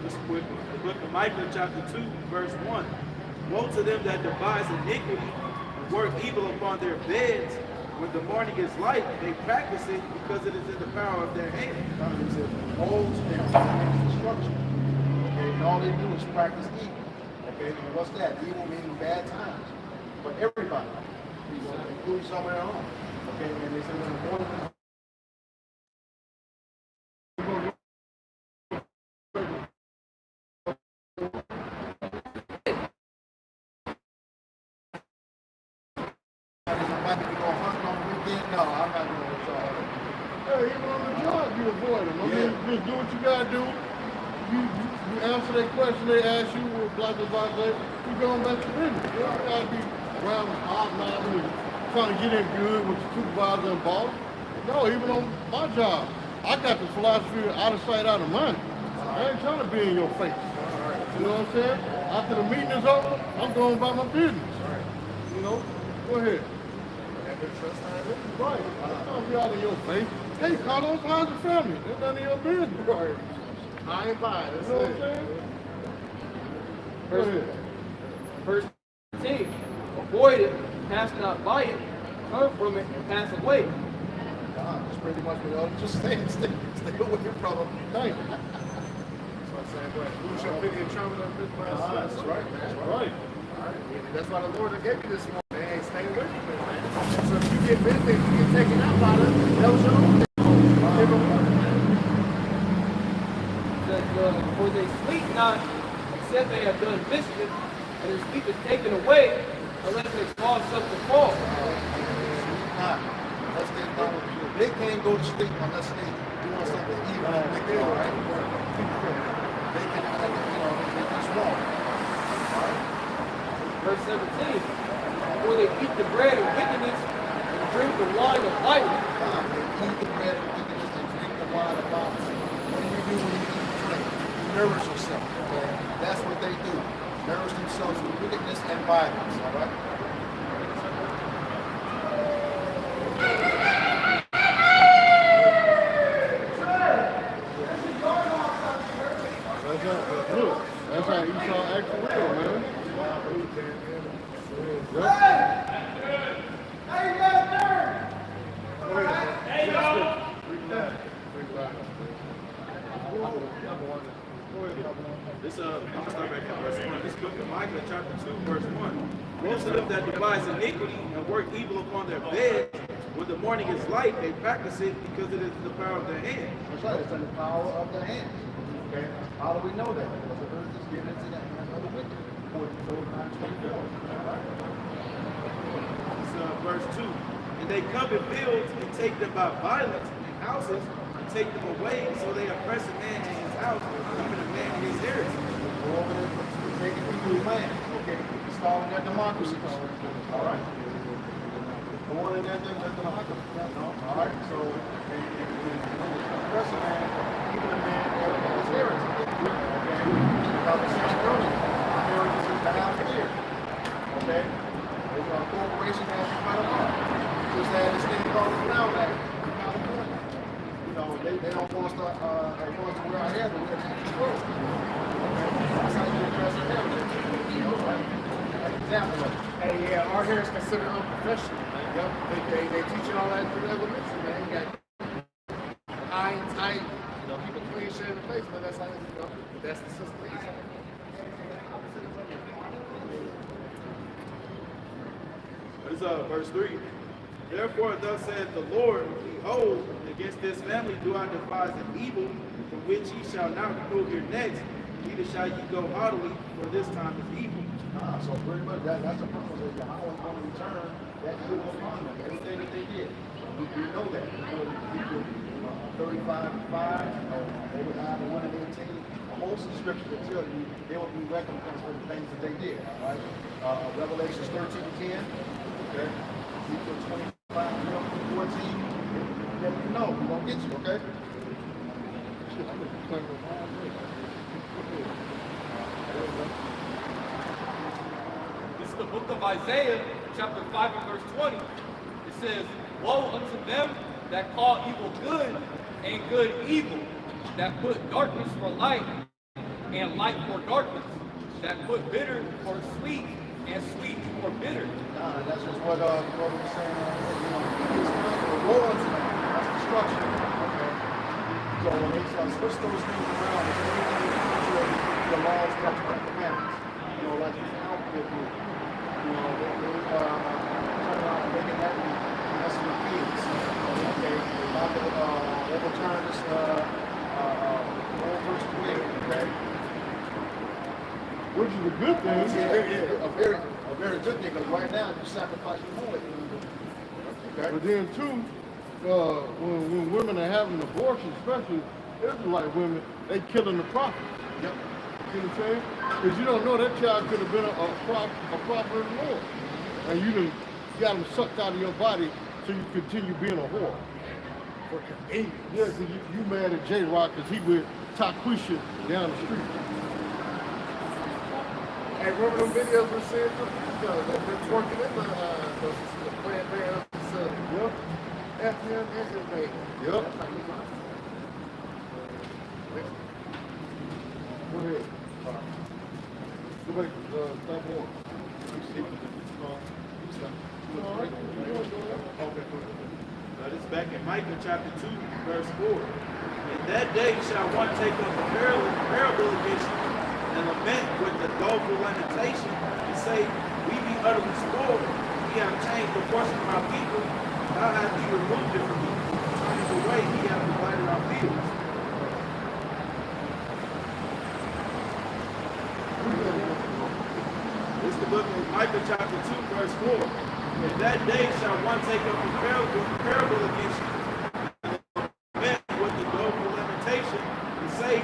Speaker 5: This with the book of Micah, chapter 2, verse 1. Woe to them that devise iniquity and work evil upon their beds. When the morning is light, they practice it because it is in the power of their hand.
Speaker 9: It's an old and destruction. Okay, and all they do is practice evil. Okay, and what's that? Evil meaning bad times. For everybody, including some of their own. Okay, and they say when the morning is
Speaker 8: Even on the job, you avoid them. I mean, just do what you gotta do. You answer their question they ask you, blah, blah, blah, blah. You go on back to business. You don't gotta be around hobnobbing and trying to get in good with the supervisor and boss. No, even on my job, I got the philosophy of out of sight, out of mind. I ain't trying to be in your face. You know what I'm saying? After the meeting is over, I'm going about my business. You know? Go ahead. Right. I'm trying to be out of your face. Hey, Carlos, how's the family? It's none of your business. Right.
Speaker 3: I ain't buying it.
Speaker 8: You know what I'm saying? Go ahead.
Speaker 4: Verse 15. Avoid it, pass not by it, turn from it, and pass away.
Speaker 9: That's pretty much what y'all just saying. Stay away from them.
Speaker 8: Thank you.
Speaker 3: Lose your pity and tremble and fit by
Speaker 8: That's right. That's right.
Speaker 3: That's why the Lord gave you this morning. Man, stay away from it, man. So if you get benefits, you get taken out by them. That was your own.
Speaker 4: For they sleep not, except they have done mischief, and their sleep is taken away, unless they cause something to fall.
Speaker 9: They can't go to sleep unless they doing something evil and wicked, all right? They can, they can swarm.
Speaker 4: Verse 17. For they eat the bread of wickedness and drink the wine of violence.
Speaker 9: They eat the bread of wickedness and drink the wine of violence. What do you do when you eat and drink? You nourish yourself. Okay? That's what they do. Nourish themselves with wickedness and violence. All right?
Speaker 10: Micah chapter 2, verse 1. Most of them that devise iniquity and work evil upon their beds, when the morning is light, they practice it because it is the power of their hands.
Speaker 9: That's right, it's in the power of their hands. Okay? How do we know that? Because the earth is given into the hands of the wicked. According to Job 9:24.
Speaker 10: Verse 2. And they covet fields and take them by violence, and houses and take them away, so they oppress a man in his house, even a man in his heritage.
Speaker 9: Go over there, taking people's land. Okay, installing their democracy. All right. Go on in there, their democracy. All right, so oppress a man, even a man in his heritage. Okay, because the same earlier, our heritage is down here. Okay, there's a corporation that has quite a lot. Just had this thing called the Brown Act in California. You know, they don't want us to wear our hair, but we're going to clothes. That's how you address the heritage. You know, right? Like example of it.
Speaker 3: Hey, yeah, our hair is considered unprofessional, man. Yep. They teach you all that through elementary, man. You got high and tight, you know, people clean shit in the face, but that's how, you know, that's the system.
Speaker 10: What is verse 3? Therefore, thus saith the Lord, behold, against this family do I devise an evil, from which ye shall not remove your necks, neither shall ye go haughtily, for this time is evil.
Speaker 9: So pretty much that's the purpose of Yahweh is going to return that evil upon them, everything that they did. We know that. Ezekiel 35:5, they would have 1 and 18. A host of scriptures that tell you they will be recompensed for the things that they did. All right? Revelation 13:10. Okay? Ezekiel 25:14. Let me know. We're going to get you, okay?
Speaker 4: This is the book of Isaiah, chapter 5 and verse 20. It says, woe unto them that call evil good and good evil, that put darkness for light and light for darkness, that put bitter for sweet and sweet for bitter.
Speaker 9: That's just what was saying. You know, woe unto them. That's destruction. Okay. So when they switch those things around, it's everything the laws, statutes, and commandments. You know, like this outfit group. You know, they turn around and making that messing with kids. Okay. They're about to overturn this Roe versus Wade. Okay.
Speaker 8: Which is a good thing.
Speaker 9: A very good thing, because right now you sacrifice your boy. Okay.
Speaker 8: But then too, when women are having abortion, especially Israelite women, they killing the prophets.
Speaker 9: Yep.
Speaker 8: You know what I'm saying? Because you don't know that child could have been a prophet of the Lord. And you done got them sucked out of your body so you continue being a whore.
Speaker 3: For convenience.
Speaker 8: Yeah, because you mad at J-Rock because he with Taquisha down the street.
Speaker 3: Hey, remember them videos we seen from they're twerking in the plant band facility?
Speaker 8: Yep.
Speaker 3: FM and his baby.
Speaker 8: Yep. Go ahead. Go back, stop more.
Speaker 10: Now this is back in Micah chapter 2, verse 4. In that day shall one take up a parable against you, and lament with the doleful lamentation, and say, we be utterly spoiled, we have changed the portion of our people, thou hast thee removed it from me, turning away, he hath divided our fields. This is the book of Micah chapter 2, verse 4. In that day shall one take up a parable against you, and lament with the doleful lamentation, and say,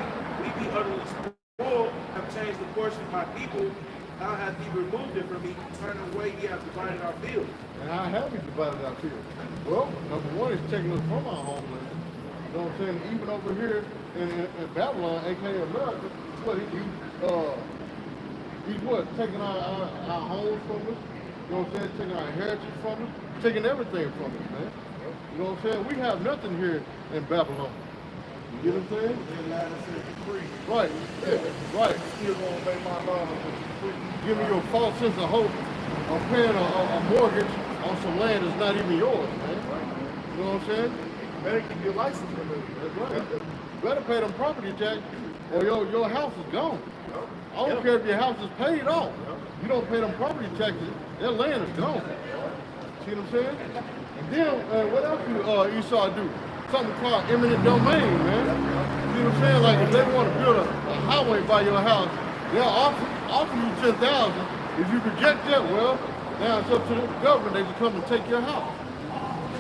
Speaker 10: we be utterly spoiled, have changed the portion of my people, thou hast thee removed it from me, turning away, he hath divided our fields.
Speaker 8: And how have we divided our fields? Well, number one is taking us from our homeland. You know what I'm saying? Even over here in Babylon, aka America, he's what? Taking our homes from us. You know what I'm saying? Taking our heritage from us. Taking everything from us, man. You know what I'm saying? We have nothing here in Babylon. You get what I'm saying? Right. Right.
Speaker 3: Still gonna obey my law.
Speaker 8: Give me your false sense of hope of paying a mortgage on some land that's not even yours, man. You know what I'm saying?
Speaker 3: Better keep your license removed.
Speaker 8: That's right. Better pay them property tax or your house is gone. I don't care if your house is paid off. You don't pay them property taxes, that land is gone. See what I'm saying? And then what else do Esau do? Something called eminent domain, man. See what I'm saying? Like if they want to build a highway by your house, they'll offer you 10,000. If you reject that, well, now it's up to the government. They can come and take your house.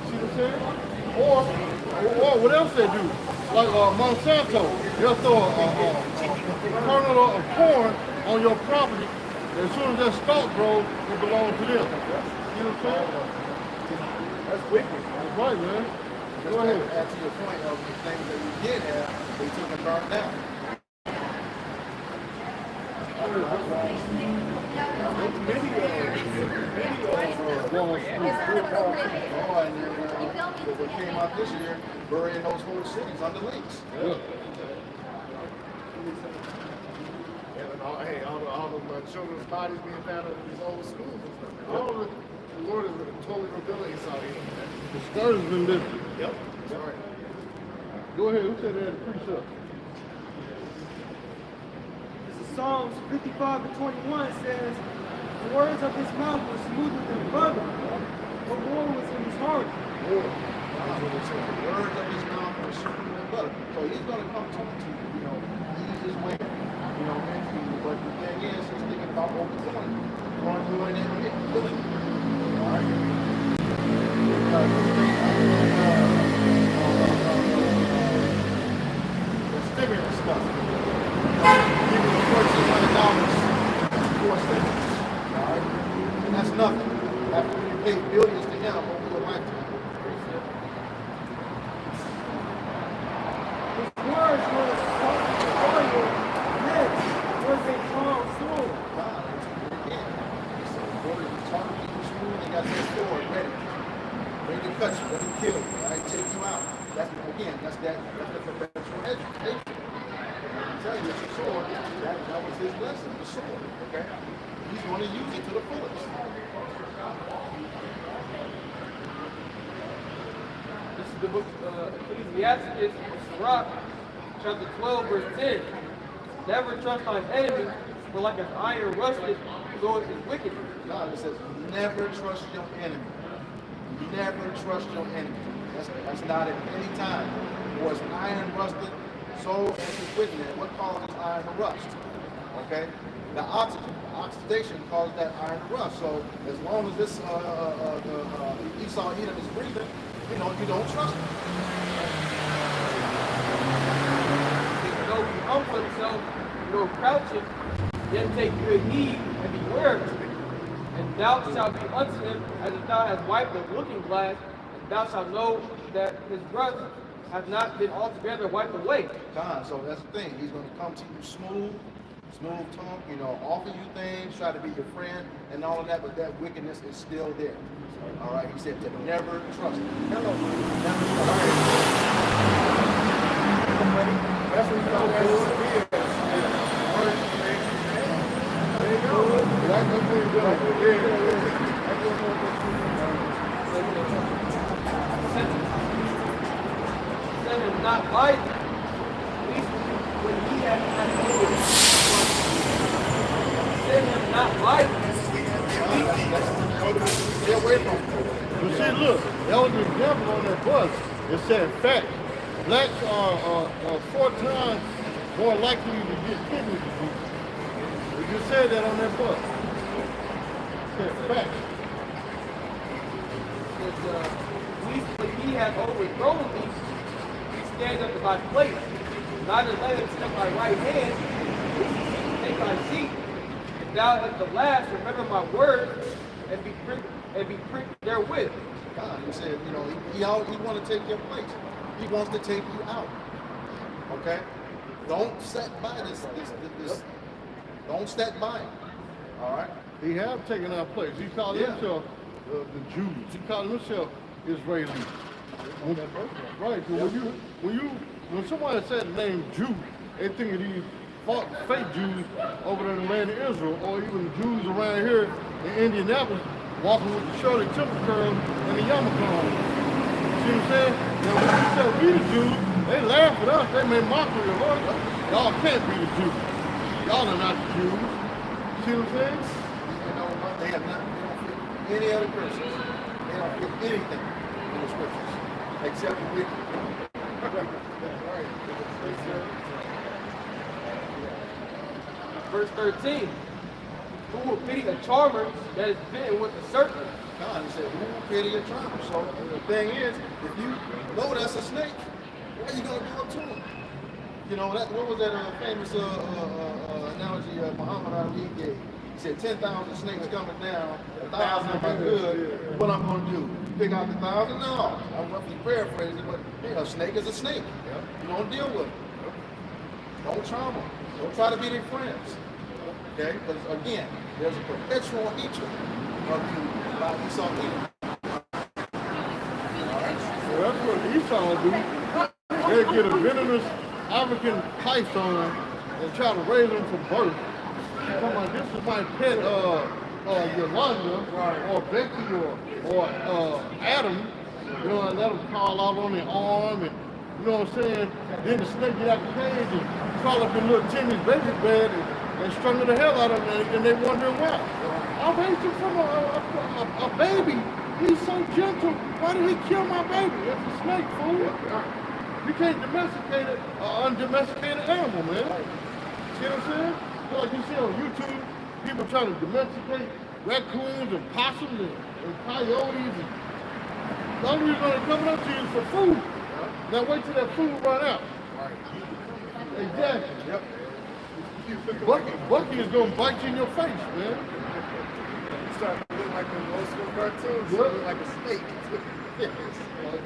Speaker 8: See what I'm saying? Or what else they do? Like Monsanto, they'll throw a kernel of corn on your property. As soon as that stalk grows, it belongs to them. You know what I'm saying?
Speaker 2: That's wicked.
Speaker 8: That's right, man. Go ahead.
Speaker 9: Add to your point of the things that we did have, they took and burned down. What came out this year, burying those whole cities under leaks.
Speaker 8: Yeah.
Speaker 2: Hey, all of children's bodies being found in these old schools and stuff. All of the Lord is totally revealing Esau.
Speaker 8: The skirt has been lifted.
Speaker 2: Yep. That's right.
Speaker 8: Go ahead. Who said that? Precept.
Speaker 6: Psalms 55:21 says, the words of his mouth were smoother than butter, but war was in his heart.
Speaker 9: The words of his mouth were smoother than butter. So he's going to come to ease his way, into you. But the thing is, he's thinking about overdoing it. Going through it and killing it. All right? The stimulus stuff. Even the $1,400 for stimulus. All right? And that's nothing. After you pay billions to him over your lifetime.
Speaker 6: His words were oil, lips was a calm sword.
Speaker 9: They got their sword ready to cut you, ready to kill you, right? Take you out. That's the perpetual education. I tell you, it's a sword. That was his blessing, the sword. Okay? He's going to use it to the fullest.
Speaker 4: This is the book of Ecclesiastes, Sirach, chapter 12, verse 10. Never trust thine enemy, for like an iron rusted, so is his wickedness.
Speaker 9: God says, never trust your enemy. Never trust your enemy. That's not at any time. For as iron rusted, so is his wickedness. What causes iron to rust? Okay? The oxidation causes that iron to rust. So as long as this Esau Edom is breathing, you don't trust him.
Speaker 4: Though he humble himself, crouching, yet take good heed and beware of him. And thou shalt be unto him as if thou hast wiped the looking glass, and thou shalt know that his rust hath not been altogether wiped away.
Speaker 9: God, so that's the thing. He's going to come to you smooth tongue, offer you things, try to be your friend, and all of that, but that wickedness is still there. All right, he said to never trust him. Hello, never trust him.
Speaker 2: That's what he's going to do. There you go. That's what he's doing.
Speaker 4: Send him not light, at least when he had send him not light.
Speaker 8: Stay away from it. But see, look, that was an example on that bus. It said fact. Blacks are 4 times more likely to get kidney disease. It just said that on that bus. It said fact.
Speaker 4: Least when he hath overthrown thee, he stands up to thy place. Neither let him step thy right hand, take thy seat. If thou at the last remember my word and be pricked therewith.
Speaker 9: God, he said, he want to take your place. He wants to take you out. Okay? Don't set by this. Don't set by it. All right?
Speaker 8: He have taken our place. He called himself the Jews. He called himself Israeli. Right. So when somebody said the name Jew, they think of these fake Jews over there in the land of Israel, or even the Jews around here in Indianapolis walking with the Shirley Temple curls and the yarmulke on. See what I'm saying? Now when we say we the Jews, they laugh at us. They make mockery of us. Y'all can't be the Jews. Y'all are not the Jews. See what I'm saying?
Speaker 9: You know what? They have not. They don't fit any other Christians. They don't fit anything in the scriptures except the wicked.
Speaker 4: Verse 13. Who will pity a charmer that is bitten with a serpent?
Speaker 9: God, he said, who will pity a charmer? So the thing is, if you know that's a snake, what are you going to do it to him? You know, that, what was that famous analogy Muhammad Ali gave? He said, 10,000 snakes coming down, 1,000 if I could. What I'm going to do? Pick out the 1,000? No. I'm roughly paraphrasing, but a snake is a snake. You don't deal with it. Don't charm them. Don't try to be their friends. Okay? Because again, there's a perpetual hatred of you by Esau Edom.
Speaker 8: So that's what Esau will do. They'll get a venomous African python and try to raise them from birth. Come on, this is my pet Yolanda or Becky or Adam. You know, and let them crawl out on their arm and you know what I'm saying? Then the snake get out the cage and crawl up in little Timmy's baby bed and strangle the hell out of them and they wondering why. I raised him from a baby. He's so gentle. Why did he kill my baby? It's a snake, fool. You can't domesticate an undomesticated animal, man. See what I'm saying? Like you see on YouTube, people trying to domesticate raccoons and possums and coyotes. The only reason they're coming up to you is for food. Now wait till that food run out. Exactly. Yep. Bucky is gonna bite you in your face, man.
Speaker 2: You start to look like the old school cartoons. You look like a snake.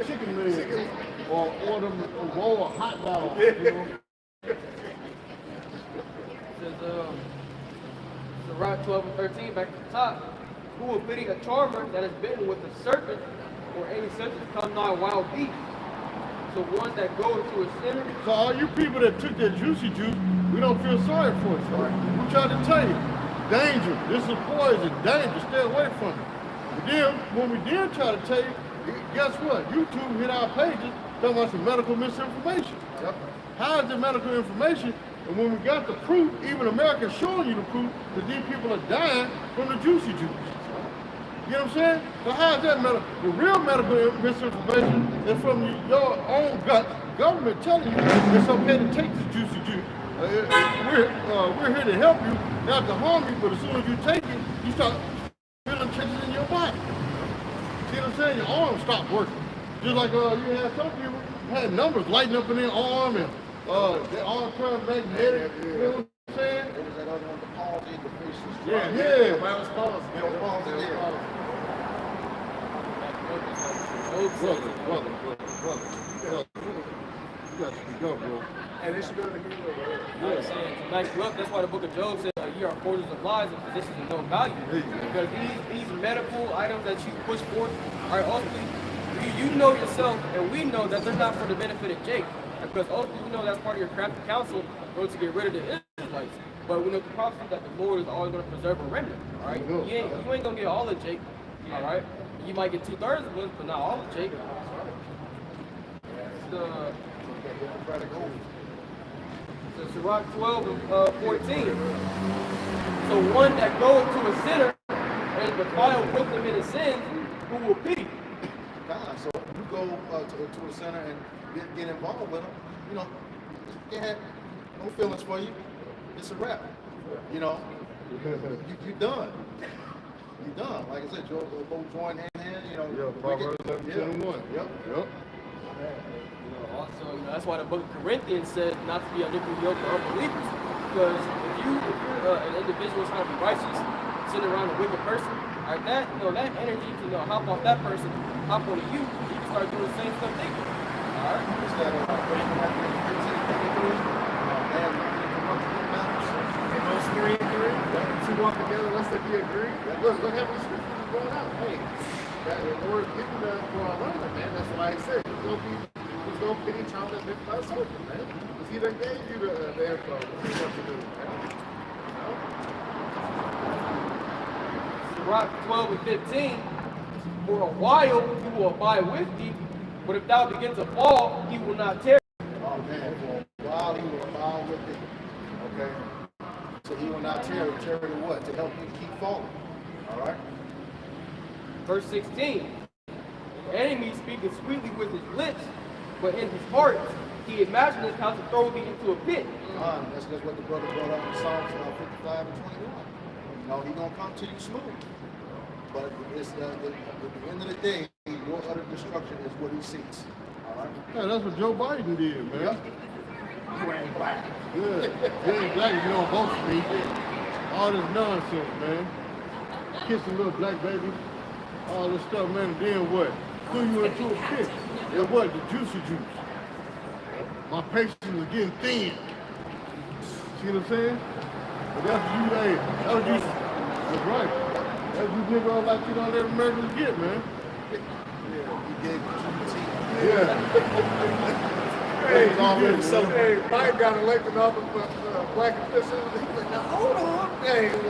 Speaker 8: Chicken leg. Or order a roll of hot dogs. You know?
Speaker 4: Says, Sirach 12 and 13, back to the top. Who will pity a charmer that is bitten with a serpent, or any such as come nigh wild beast? So one that goes to a sinner.
Speaker 8: So all you people that took that juicy juice, we don't feel sorry for you. We try to tell you, danger, this is poison, danger, stay away from it. But then, when we did try to tell you, guess what? YouTube hit our pages talking about some medical misinformation. Yep. How is it medical information? And when we got the proof, even America showing you the proof that these people are dying from the juicy juice. You know what I'm saying? So how is that medical? The real medical misinformation is from your own government telling you it's okay to take this juicy juice. We're here to help you, not to harm you, but as soon as you take it, you start feeling changes in your body. See what I'm saying? Your arms stop working. Just like you had some people had numbers lighting up in their arm and their arm turned magnetic. You know what I'm saying?
Speaker 9: There was that other one, the palsy, the face was
Speaker 8: Yeah.
Speaker 2: Miles Paul's.
Speaker 8: Brother. You got to speak up, bro.
Speaker 2: And they should be able to hear you.
Speaker 4: I'm saying, nice look. That's why the book of Job says, ye are forgers of lies and physicians of no value. Because these medical items that you push forth are ultimately, you know yourself, and we know that they're not for the benefit of Jake. Because ultimately, we know that's part of your crafty counsel in order to get rid of the Israelites. But we know the prophecy that the Lord is always going to preserve a remnant. All right, you ain't going to get all of Jake. All right, you might get 2/3 of us, but not all of Jake. So Sirach 12 and 14. So one that goeth to a sinner and defile with them in his sins, who will pity?
Speaker 9: God. So you go to a center and get involved with them, you know, they have no feelings for you. It's a wrap. You know, you done. You done. Like I said, both join hand in hand, you know.
Speaker 8: Yeah, Proverbs 11:1. Yep.
Speaker 4: Also, that's why the book of Corinthians said not to be unequally yoked with unbelievers. Because if you're an individual trying to be righteous, sitting around a wicked person, all right, that energy to hop off that person, hop onto you, you can start doing the same stuff they do. All right.
Speaker 2: Those 3 and 3, two walk together unless they be agreed. Look how many scriptures is going out. Hey, that the Lord given that for our learning, man. That's why I said there's no pity child that lives by serpent, man. Because he done gave you the info what to do, man.
Speaker 4: Sirach 12 and 15. For a while he will abide with thee, but if thou begin to fall, he will not tarry.
Speaker 9: Oh man, for a while he was bound with thee. Okay? So he will not tarry. Tarry to what? To help you keep falling. All right?
Speaker 4: Verse 16. The enemy speaketh sweetly with his lips, but in his heart he imagineth how to throw thee into a pit.
Speaker 9: That's what the brother brought up in Psalms 55 and 21. You know, he's going to come to you smooth. But it's, at the end of the day, your utter destruction is what he seeks. All right?
Speaker 8: Yeah, that's what Joe Biden did, man.
Speaker 9: Yep.
Speaker 8: You ain't black. Yeah, you ain't black if you don't vote for me. All this nonsense, man. Kissing little black baby. All this stuff, man. And then what? Threw you into a pit. And what? The juicy juice. My patience is getting thin. See what I'm saying? But that's you, hey. That was you. That's right. That's you nigga all like you don't let Americans get, man.
Speaker 9: Yeah, he gave you
Speaker 8: Yeah.
Speaker 3: Hey, Biden got elected office for black officials. He was like, now hold on. Hey, he was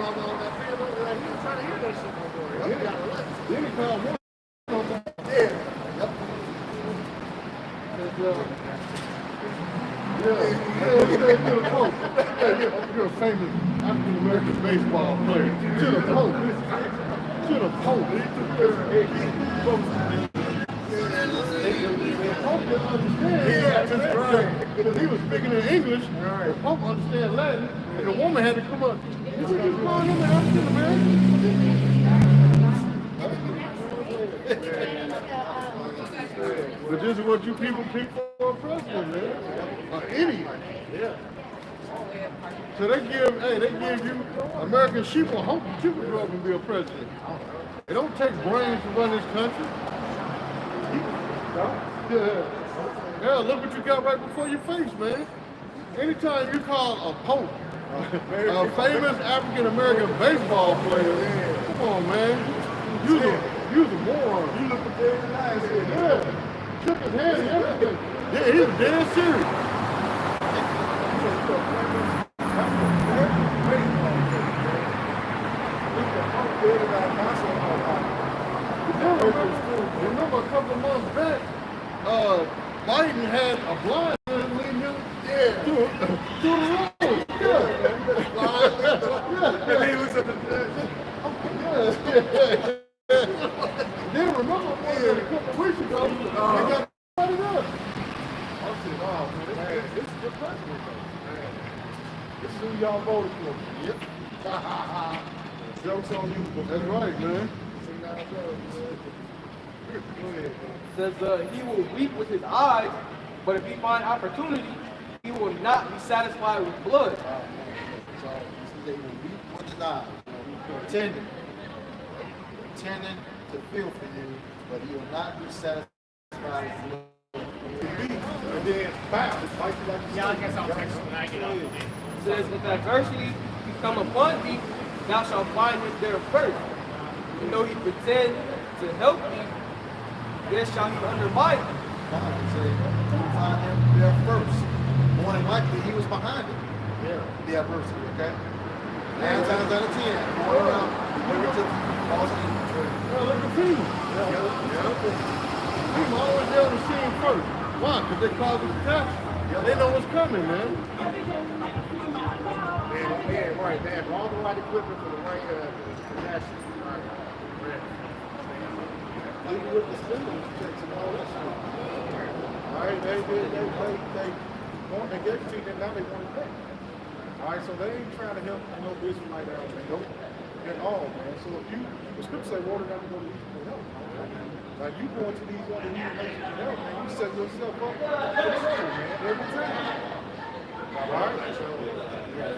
Speaker 3: trying to hear that shit no more. He got elected.
Speaker 8: Then he called one.
Speaker 3: Yeah.
Speaker 9: Yep.
Speaker 8: You're a famous African American baseball player. To the Pope. To the Pope. The Pope didn't understand.
Speaker 3: Yeah, that's right.
Speaker 8: Because he was speaking in English. The Pope understand Latin. And the woman had to come up. He said, come on, I'm an African American. But this is what you people pick for a president, man. An idiot. Yeah. So they give you American sheep a hope that you can grow up and be a president. It don't take brains to run this country. Yeah, look what you got right before your face, man. Anytime you call a pope a famous African American baseball player, come on, man. You's a moron.
Speaker 3: You look at David Lyons here.
Speaker 8: Yeah. Shook his hand and everything. Yeah, he was dead serious. Remember a couple of months back, Biden had a blind man leading him through the road.
Speaker 3: And he was at the
Speaker 8: Then remember a couple of weeks ago, they got somebody else.
Speaker 2: I said, oh, man, this is the president, though. This is who y'all voted for.
Speaker 8: Yep.
Speaker 2: Joke's on you.
Speaker 8: That's right, man.
Speaker 4: Says he will weep with his eyes, but if he find opportunity, he will not be satisfied with blood.
Speaker 9: So they will weep with his eyes, pretending to feel for you, but he will not be satisfied with blood.
Speaker 2: And then, bow. It's like
Speaker 11: Yeah, I guess I'll text when I get up.
Speaker 4: Says if adversity come upon thee, thou shalt find him there first. And though he pretend to help thee, then shall he undermine thee.
Speaker 9: You find him there first. More than likely, he was behind it. Yeah. The adversity, okay? 9 times out of 10, going around, going to causing.
Speaker 8: Well, look at FEMA. FEMA always there on the scene first. Why? Because they cause a catastrophe. They know what's coming, man.
Speaker 3: Yeah, right. They have all the right equipment for the right disaster.
Speaker 2: Even with the stimulus checks and all that stuff. All right, they want to get to them, now they want it back. All right, so they ain't trying to help no Israelite out there, nope, at all, man. So if you, the scripture say, water not to go to Egypt for help. Like you going to these other nations for help, man, you set yourself up for trouble, man, every time. All right?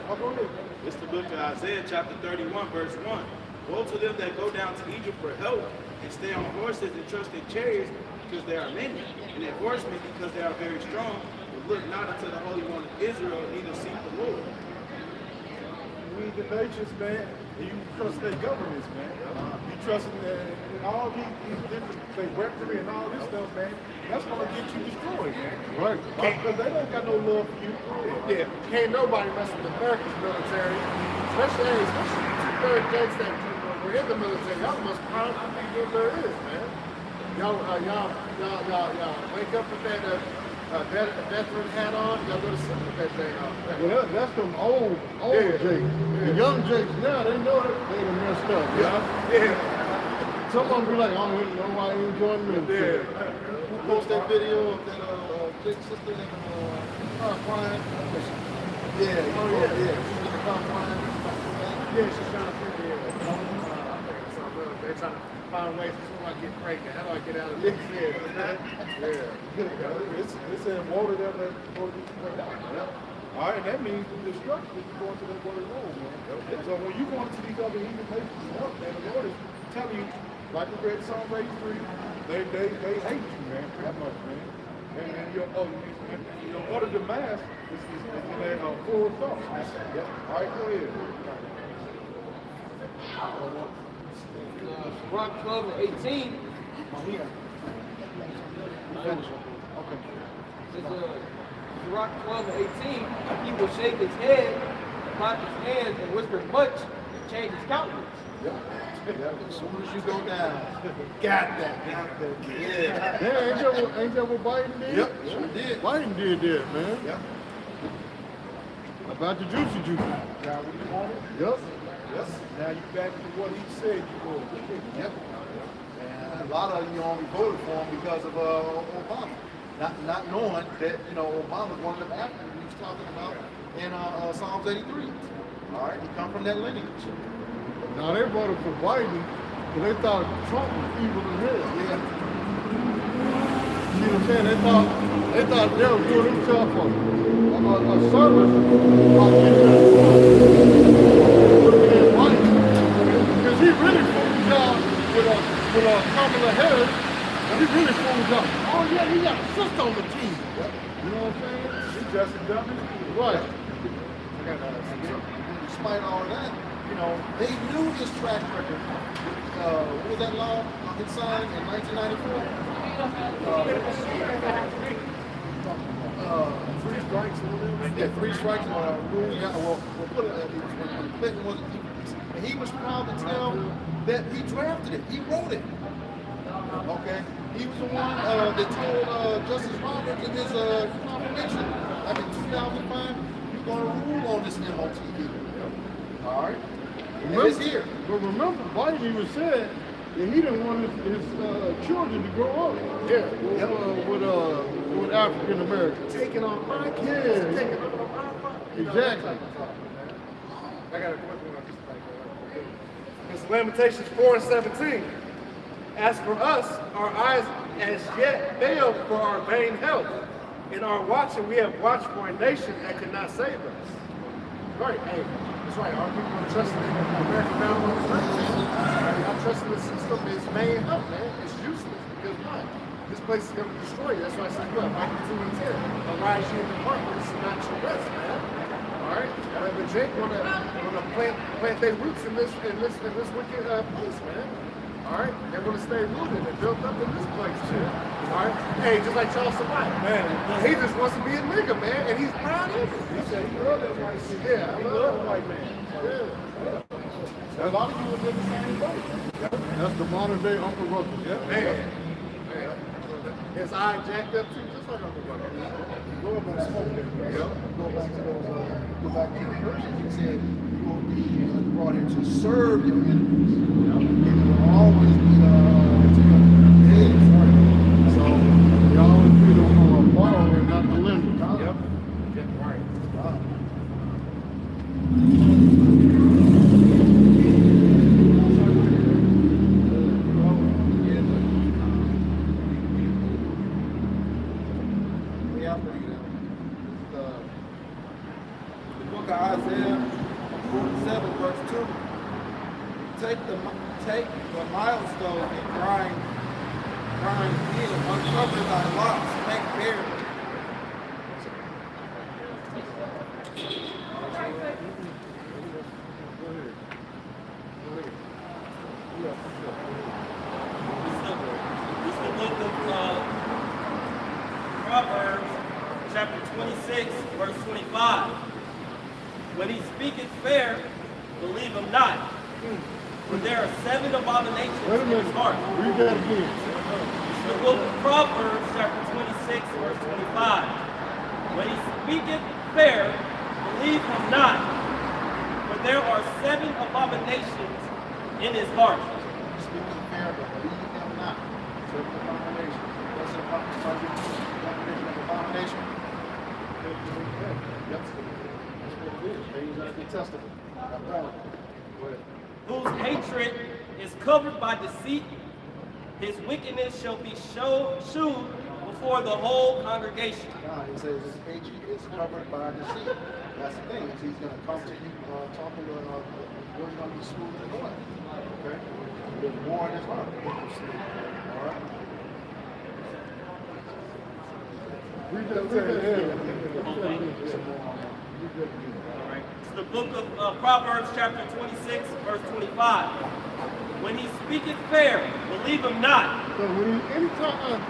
Speaker 2: I'll go ahead.
Speaker 10: It's the book of Isaiah, chapter 31, verse 1. Woe to them that go down to Egypt for help and stay on horses and trust in chariots because there are many, and in horsemen because they are very strong, but look not unto the Holy One of Israel, neither seek the Lord.
Speaker 2: We the nations, man, and you trust their governments, man. You trust in all these different, say, weaponry and all this stuff, man. That's gonna get you destroyed, man.
Speaker 8: Right.
Speaker 2: Because they don't got no love for you.
Speaker 3: Yeah, can't nobody mess with the American military, especially two-thirds states that were in the military. Y'all the most powerful people there is, man. Y'all wake up with that veteran hat on, y'all go to sleep with that thing on.
Speaker 8: Well, that's them old
Speaker 3: Yeah.
Speaker 8: Jakes. The young Jakes now, they know that they done messed up.
Speaker 3: Yeah.
Speaker 8: Some of them be like, I don't even know why you joining me.
Speaker 9: Who posted that video of that Jake's sister in the car crying? Yeah, yeah. She's in the car crying.
Speaker 3: Yeah, she's trying to figure it out. They're trying to find ways to get pregnant. How do I get out of this?
Speaker 2: It's in water that going to be played out. All right, and that means the destruction if you go into that water road, man. So when you go into these other heathen places, man, the Lord is telling you, like we read Psalm 83, they hate you, man, that much, man. And your utter demise is in their full thoughts. All right, go ahead.
Speaker 4: Rock 12 and 18. Rock 12 and 18. He will shake his head, clap his hands, and whisper much, and change his countenance.
Speaker 9: As soon as you go down, got that. Yeah.
Speaker 8: Yeah, ain't that what Biden did?
Speaker 9: Yep, sure did.
Speaker 8: Biden did that, man.
Speaker 9: Yep.
Speaker 8: About the juicy juice.
Speaker 2: Now, what you wanted?
Speaker 8: Yep.
Speaker 2: Yes. Now you back to what he said you would.
Speaker 9: Yep. And a lot of you only voted for him because of Obama. Not knowing that, Obama's one of the Africans he was talking about in Psalms 83. All right, he come from that lineage.
Speaker 8: Now they voted for Biden because they thought Trump was evil as hell.
Speaker 9: Yeah.
Speaker 8: You know what I'm saying? They thought they were doing themselves a service by getting rid of Biden. Because he really fooled y'all with Kamala Harris. He really fooled y'all. Oh yeah, he got a sister on the team.
Speaker 9: Yep.
Speaker 8: You know what I'm saying?
Speaker 2: He just as dumb as you.
Speaker 8: Right.
Speaker 9: Despite all of that, they knew his track record. What was that law he signed in 1994?
Speaker 2: Three strikes.
Speaker 9: Yeah, 3 strikes rule. We'll put it when Clinton was, and he was proud to tell that he drafted it. He wrote it. Okay, he was the one that told Justice Roberts in his confirmation back in 2005 he's going to rule on this MOTV. All right, and it's here.
Speaker 8: But remember, Biden even said that he didn't want his children to grow up with African Americans.
Speaker 3: Taking on my kids.
Speaker 8: Yeah.
Speaker 3: Taking on my
Speaker 8: Exactly.
Speaker 3: I got a quick one. It's Lamentations 4 and 17. As for us, our eyes as yet failed for our vain health. In our watching, we have watched for a nation that could not save us. Right, hey, that's right. Our people are trusting in American government. They're not trusting the system. It's vain health, man. It's useless because why? This place is going to destroy you. That's why I said, look, Micah 2 and 10. Arise you in the darkness and not your rest, man. All right, but Jake wanna plant their roots in this wicked place, man. All right, they want to stay rooted and built up in this place, too. All right, hey, just like Charles Survive, man. He just wants to be a nigga, man, and he's proud of it.
Speaker 2: He said he loved that white man.
Speaker 3: Yeah,
Speaker 2: he loved the white man.
Speaker 3: Yeah.
Speaker 2: A lot of you was in the same boat.
Speaker 8: That's the modern day Uncle Ruckus.
Speaker 2: Yeah.
Speaker 3: Man. His eye jacked up, too, just like Uncle Ruckus.
Speaker 2: Lord don't smoke that.
Speaker 9: Go back to the verses. He said you will be brought here to serve your enemies. And you will always be heads.
Speaker 8: So you always be the borrower and not the lender.
Speaker 3: Yep. Yeah, right.
Speaker 9: The book of Isaiah 47 verse 2. Take the milestone and grind in, uncover thy locks, make bare.
Speaker 5: It's the book of Proverbs, chapter 26, verse 25. When he speaketh fair, believe him not. For there are 7 abominations
Speaker 8: Wait a
Speaker 5: in
Speaker 8: minute.
Speaker 5: his heart.
Speaker 8: Read that again.
Speaker 5: It's the book of Proverbs, chapter 26, verse 25. When he speaketh fair, believe him not, for there are 7 abominations in his heart.
Speaker 9: Speaking fair, but believe him not. Certain abomination. What's an abomination of abomination? Yep. That's what it is. Things that are detestable.
Speaker 5: Whose hatred is covered by deceit, his wickedness shall be shewed before the whole congregation.
Speaker 9: God, he says his hatred is covered by deceit. That's the thing, is he's going to come to you talking to you're going to be smooth and going. Okay? There's war in his heart. All right?
Speaker 8: Read that.
Speaker 5: It's the book of Proverbs chapter 26, verse 25. When he speaketh fair, believe him not.
Speaker 8: So when anytime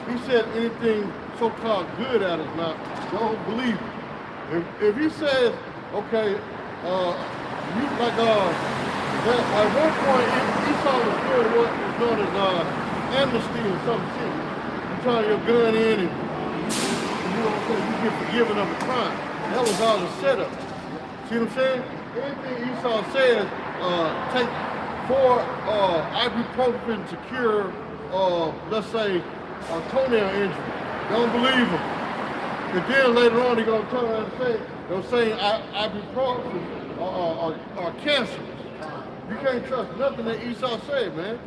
Speaker 8: he said anything so-called good out of his mouth, don't believe it. If he says, okay, you like at one point Esau was doing what is known as amnesty or some shit. You turn your gun in and you get forgiven of a crime. That was all the setup. See what I'm saying? Anything Esau says, take 4 ibuprofen to cure, let's say, a toenail injury. Don't believe them. And then later on, they're going to turn around and say, they're saying ibuprofen are cancerous. You can't trust nothing that Esau said, man.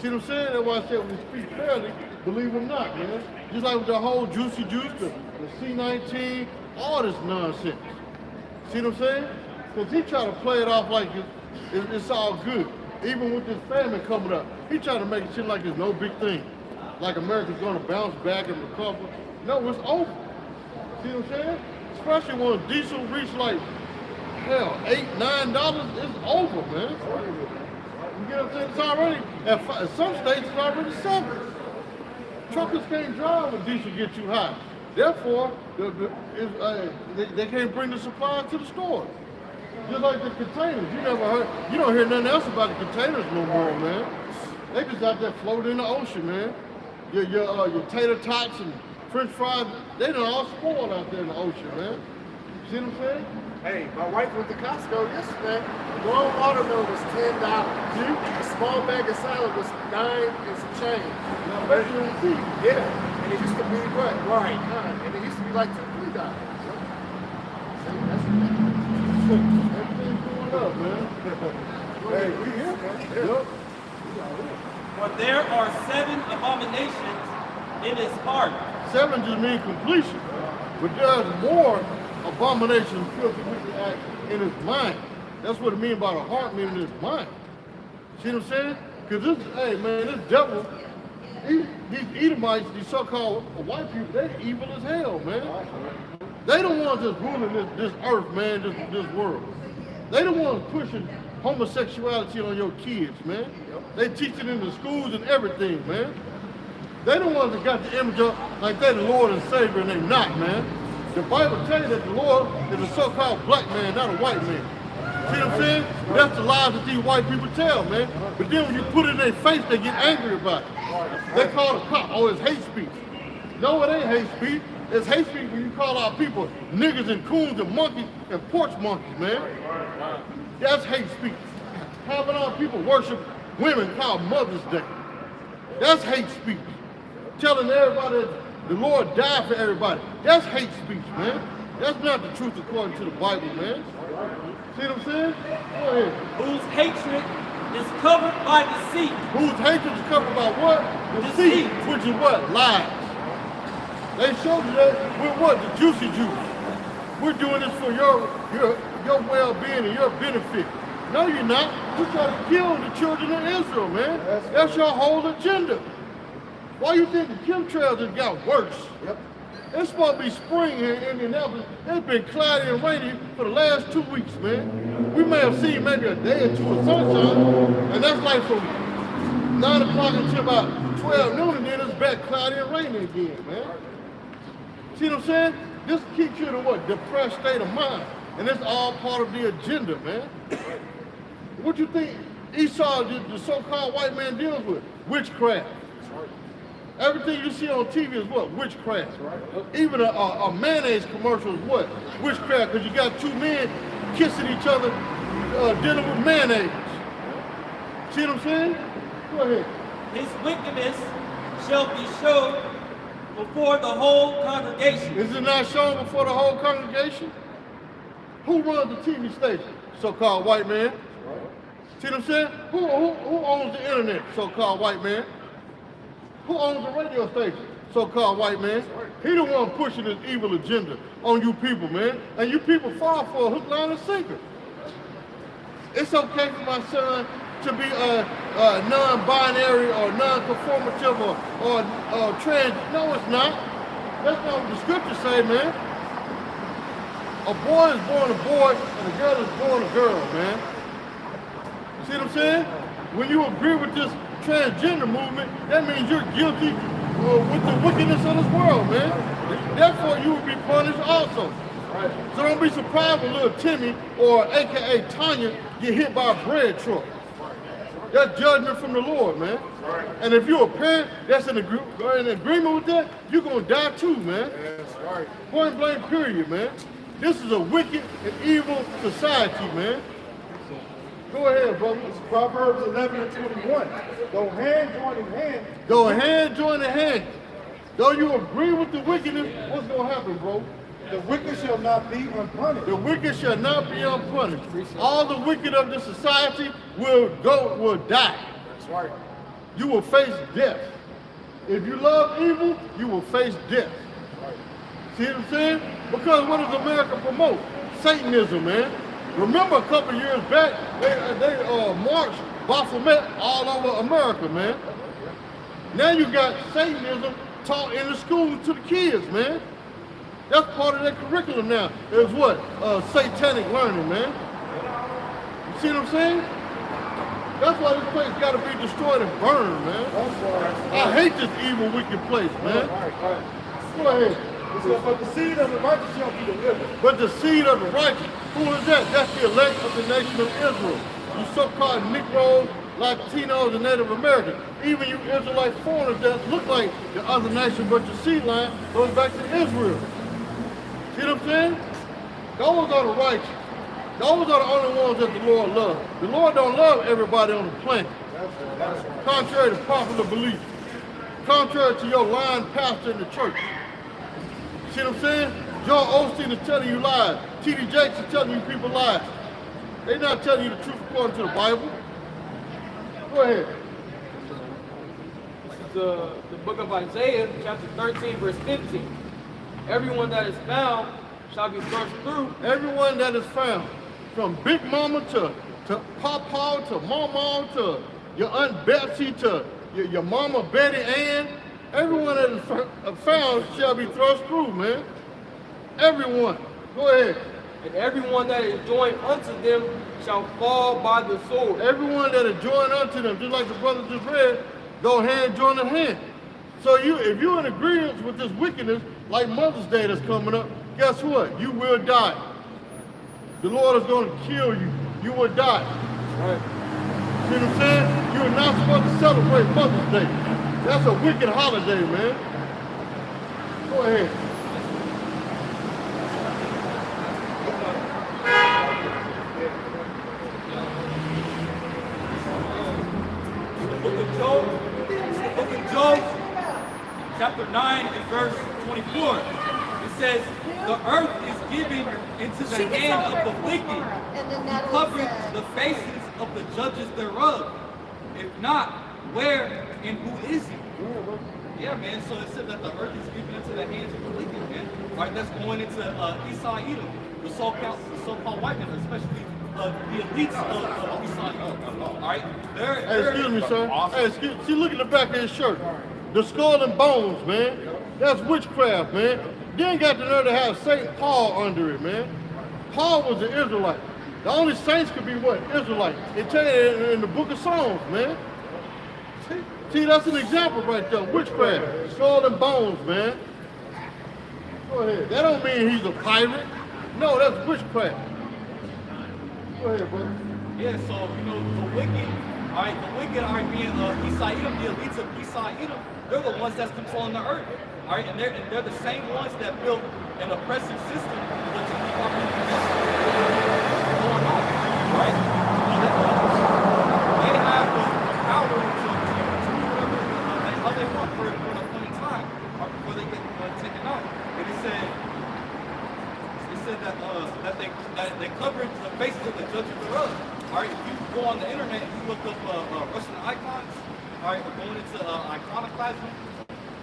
Speaker 8: See what I'm saying? That's why I said when you speak fairly, believe him not, man. Just like with the whole juicy juice, the C19, all this nonsense. See what I'm saying? Because he tried to play it off like it's all good. Even with this famine coming up, he tried to make it seem like it's no big thing. Like America's gonna bounce back and recover. No, it's over. See what I'm saying? Especially when diesel reached like, hell, $8, $9, it's over, man. You get what I'm saying? It's already, at some states, it's already 7. Truckers can't drive when diesel get too high. Therefore, they can't bring the supplies to the store. Just like the containers. You don't hear nothing else about the containers no more, man. They just out there floating in the ocean, man. Your tater tots and French fries, they done all spoiled out there in the ocean, man. See what I'm saying?
Speaker 3: Hey, my wife went to Costco yesterday. One watermelon was $10. A small bag of salad was $9 and some change.
Speaker 8: Now, bet you didn't see.
Speaker 3: Yeah, and it used to be what? Right, and it used to be like $2, $3.
Speaker 8: Everything's going up, man. Hey, we here, man. Yep.
Speaker 5: For there are 7 abominations in his heart.
Speaker 8: 7 just means completion. But there's more abominations, filthy wicked acts in his mind. That's what it means by the heart, meaning his mind. See what I'm saying? Because this, hey man, this devil, these Edomites, these so-called white people, they're evil as hell, man. They don't want just ruling this earth, man, this world. They don't want pushing homosexuality on your kids, man. They teach it in the schools and everything, man. They don't want to got the image up like they're the Lord and Savior, and they're not, man. The Bible tells you that the Lord is a so-called black man, not a white man. See what I'm saying? That's the lies that these white people tell, man. But then when you put it in their face, they get angry about it. They call the cop, oh, it's hate speech. No, it ain't hate speech. It's hate speech when you call our people niggas and coons and monkeys and porch monkeys, man. That's hate speech. Having our people worship women called Mother's Day. That's hate speech. Telling everybody that the Lord died for everybody. That's hate speech, man. That's not the truth according to the Bible, man. See what I'm saying? Go ahead.
Speaker 5: Whose hatred is covered by deceit.
Speaker 8: Whose hatred is covered by what? Deceit. Which is what? Lies. They showed you that with what? The juicy juice. We're doing this for your well-being and your benefit. No, you're not. You're trying to kill the children of Israel, man. That's your whole agenda. Why you think the chemtrails just got worse? Yep. It's supposed to be spring here in Indianapolis. It's been cloudy and rainy for the last 2 weeks, man. We may have seen maybe a day or 2 of sunshine, and that's like from 9 o'clock until about 12 noon, and then it's back cloudy and rainy again, man. See what I'm saying? This keeps you in a what? Depressed state of mind. And it's all part of the agenda, man. What you think Esau, the so-called white man, deals with? Witchcraft. Everything you see on TV is what? Witchcraft. Right. Even a mayonnaise commercial is what? Witchcraft, because you got two men kissing each other, dealing with mayonnaise. See what I'm saying? Go ahead.
Speaker 5: His wickedness shall be shown before the whole congregation.
Speaker 8: Is it not shown before the whole congregation? Who runs the TV station? So-called white man. See what I'm saying? Who owns the internet? So-called white man. Who owns the radio station? So-called white man. He the one pushing this evil agenda on you people, man. And you people fall for a hook, line, and sinker. It's okay for my son to be non-binary or non-conformative or trans. No, it's not. That's not what the scriptures say, man. A boy is born a boy and a girl is born a girl, man. See what I'm saying? When you agree with this transgender movement, that means you're guilty with the wickedness of this world, man. Therefore, you will be punished also. So don't be surprised when little Timmy or AKA Tanya get hit by a bread truck. That's judgment from the Lord, man. And if you're a parent that's in agreement with that, you're going to die too, man. Point blank period, man. This is a wicked and evil society, man. Go ahead, brother.
Speaker 2: It's Proverbs 11 and 21. Go hand joining hand.
Speaker 8: Go hand joining hand. Though you agree with the wickedness, what's going to happen, bro?
Speaker 2: The wicked shall not be unpunished.
Speaker 8: The wicked shall not be unpunished. All the wicked of this society will die.
Speaker 2: That's right.
Speaker 8: You will face death. If you love evil, you will face death. See what I'm saying? Because what does America promote? Satanism, man. Remember a couple years back, they marched Baphomet all over America, man. Now you got Satanism taught in the schools to the kids, man. That's part of their curriculum now. Is what? Satanic learning, man. You see what I'm saying? That's why this place got to be destroyed and burned, man. I hate this evil, wicked place, man. Go ahead.
Speaker 2: But the seed of the righteous shall be delivered.
Speaker 8: But the seed of the righteous, who is that? That's the elect of the nation of Israel. You so-called Negroes, Latinos, and Native Americans. Even you Israelite foreigners that look like the other nation, but your seed line goes back to Israel. See what I'm saying? Those are the righteous. Those are the only ones that the Lord loves. The Lord don't love everybody on the planet. Contrary to popular belief. Contrary to your lying pastor in the church. See what I'm saying? Joel Osteen is telling you lies. T.D. Jakes is telling you people lies. They're not telling you the truth according to the Bible. Go ahead.
Speaker 4: The book of Isaiah, chapter 13, verse 15. Everyone that is found shall be thrust through.
Speaker 8: Everyone that is found, from Big Mama to Papa to Mama to your Aunt Betsy to your Mama Betty Ann, everyone that is found shall be thrust through, man. Everyone. Go ahead.
Speaker 4: And everyone that is joined unto them shall fall by the sword.
Speaker 8: Everyone that is joined unto them, just like the brother just read, go hand join in hand. So if you're in agreement with this wickedness, like Mother's Day that's coming up, guess what? You will die. The Lord is going to kill you. You will die. Right? See what I'm saying? You're not supposed to celebrate Mother's Day. That's a wicked holiday, man. Go ahead.
Speaker 5: The book of Job, chapter 9 and verse 24. It says, the earth is given into the hand of the wicked, who covereth the faces of the judges thereof. If not, where and who is he? Yeah, man, so it said that the earth is given into the hands of the wicked, man. Right, that's going into Esau Edom, the so-called white men, especially the elites of Esau Edom. All right?
Speaker 8: Hey, excuse me, sir. Hey, see, look at the back of his shirt. The skull and bones, man. That's witchcraft, man. You ain't got the nerve to have St. Paul under it, man. Paul was an Israelite. The only saints could be what? Israelite. It tell you in the book of Psalms, man. See, that's an example right there. Witchcraft. Skull and bones, man. Go ahead. That don't mean he's a pirate. No, that's witchcraft. Go ahead, brother.
Speaker 5: Yeah, so, the wicked, all right, being Esau Edom, the elites of Esau Edom,
Speaker 12: they're the ones that's controlling the earth. All right, and they're the same ones that built an oppressive system to keep our people going on. Right? They have the power to do whatever how they want for an appointed time or before they get taken out. And it said that they covered the faces of the judges thereof. All right, if you go on the internet and you look up Russian icons, all right, we're going into iconoclasm,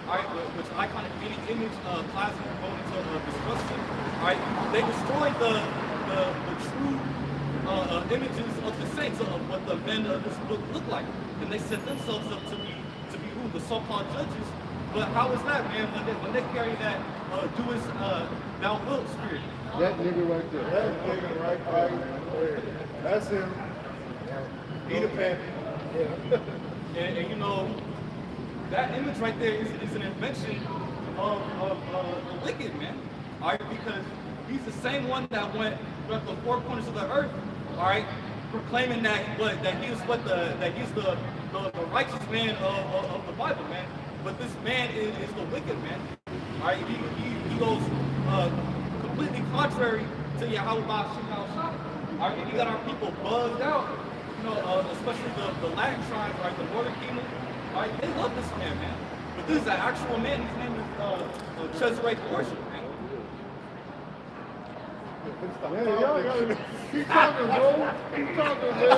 Speaker 12: all right, which iconic meaning image plasm, going into destruction. All right, they destroyed the true images of the saints of what the men of this book look like, and they set themselves up to be who, the so-called judges. But how is that, man? When they carry that do as thou wilt spirit?
Speaker 8: That nigga right there.
Speaker 2: That nigga right there. That's him. He the pappy.
Speaker 12: Yeah. And you know, that image right there is an invention of the wicked, man. All right, because he's the same one that went throughout the four corners of the earth, all right, proclaiming that he's the righteous man of the Bible, man. But this man is the wicked man. All right, he goes completely contrary to Yahweh Ba'ashim al-Shah. All right, and he got our people buzzed out. You know, especially the Latin tribes, right, the Northern Kingdom. All right, they love this man, man. But this is an actual man. His name is Cesare Borgia, man.
Speaker 8: Yeah, y'all keep talking, bro. Keep talking, man.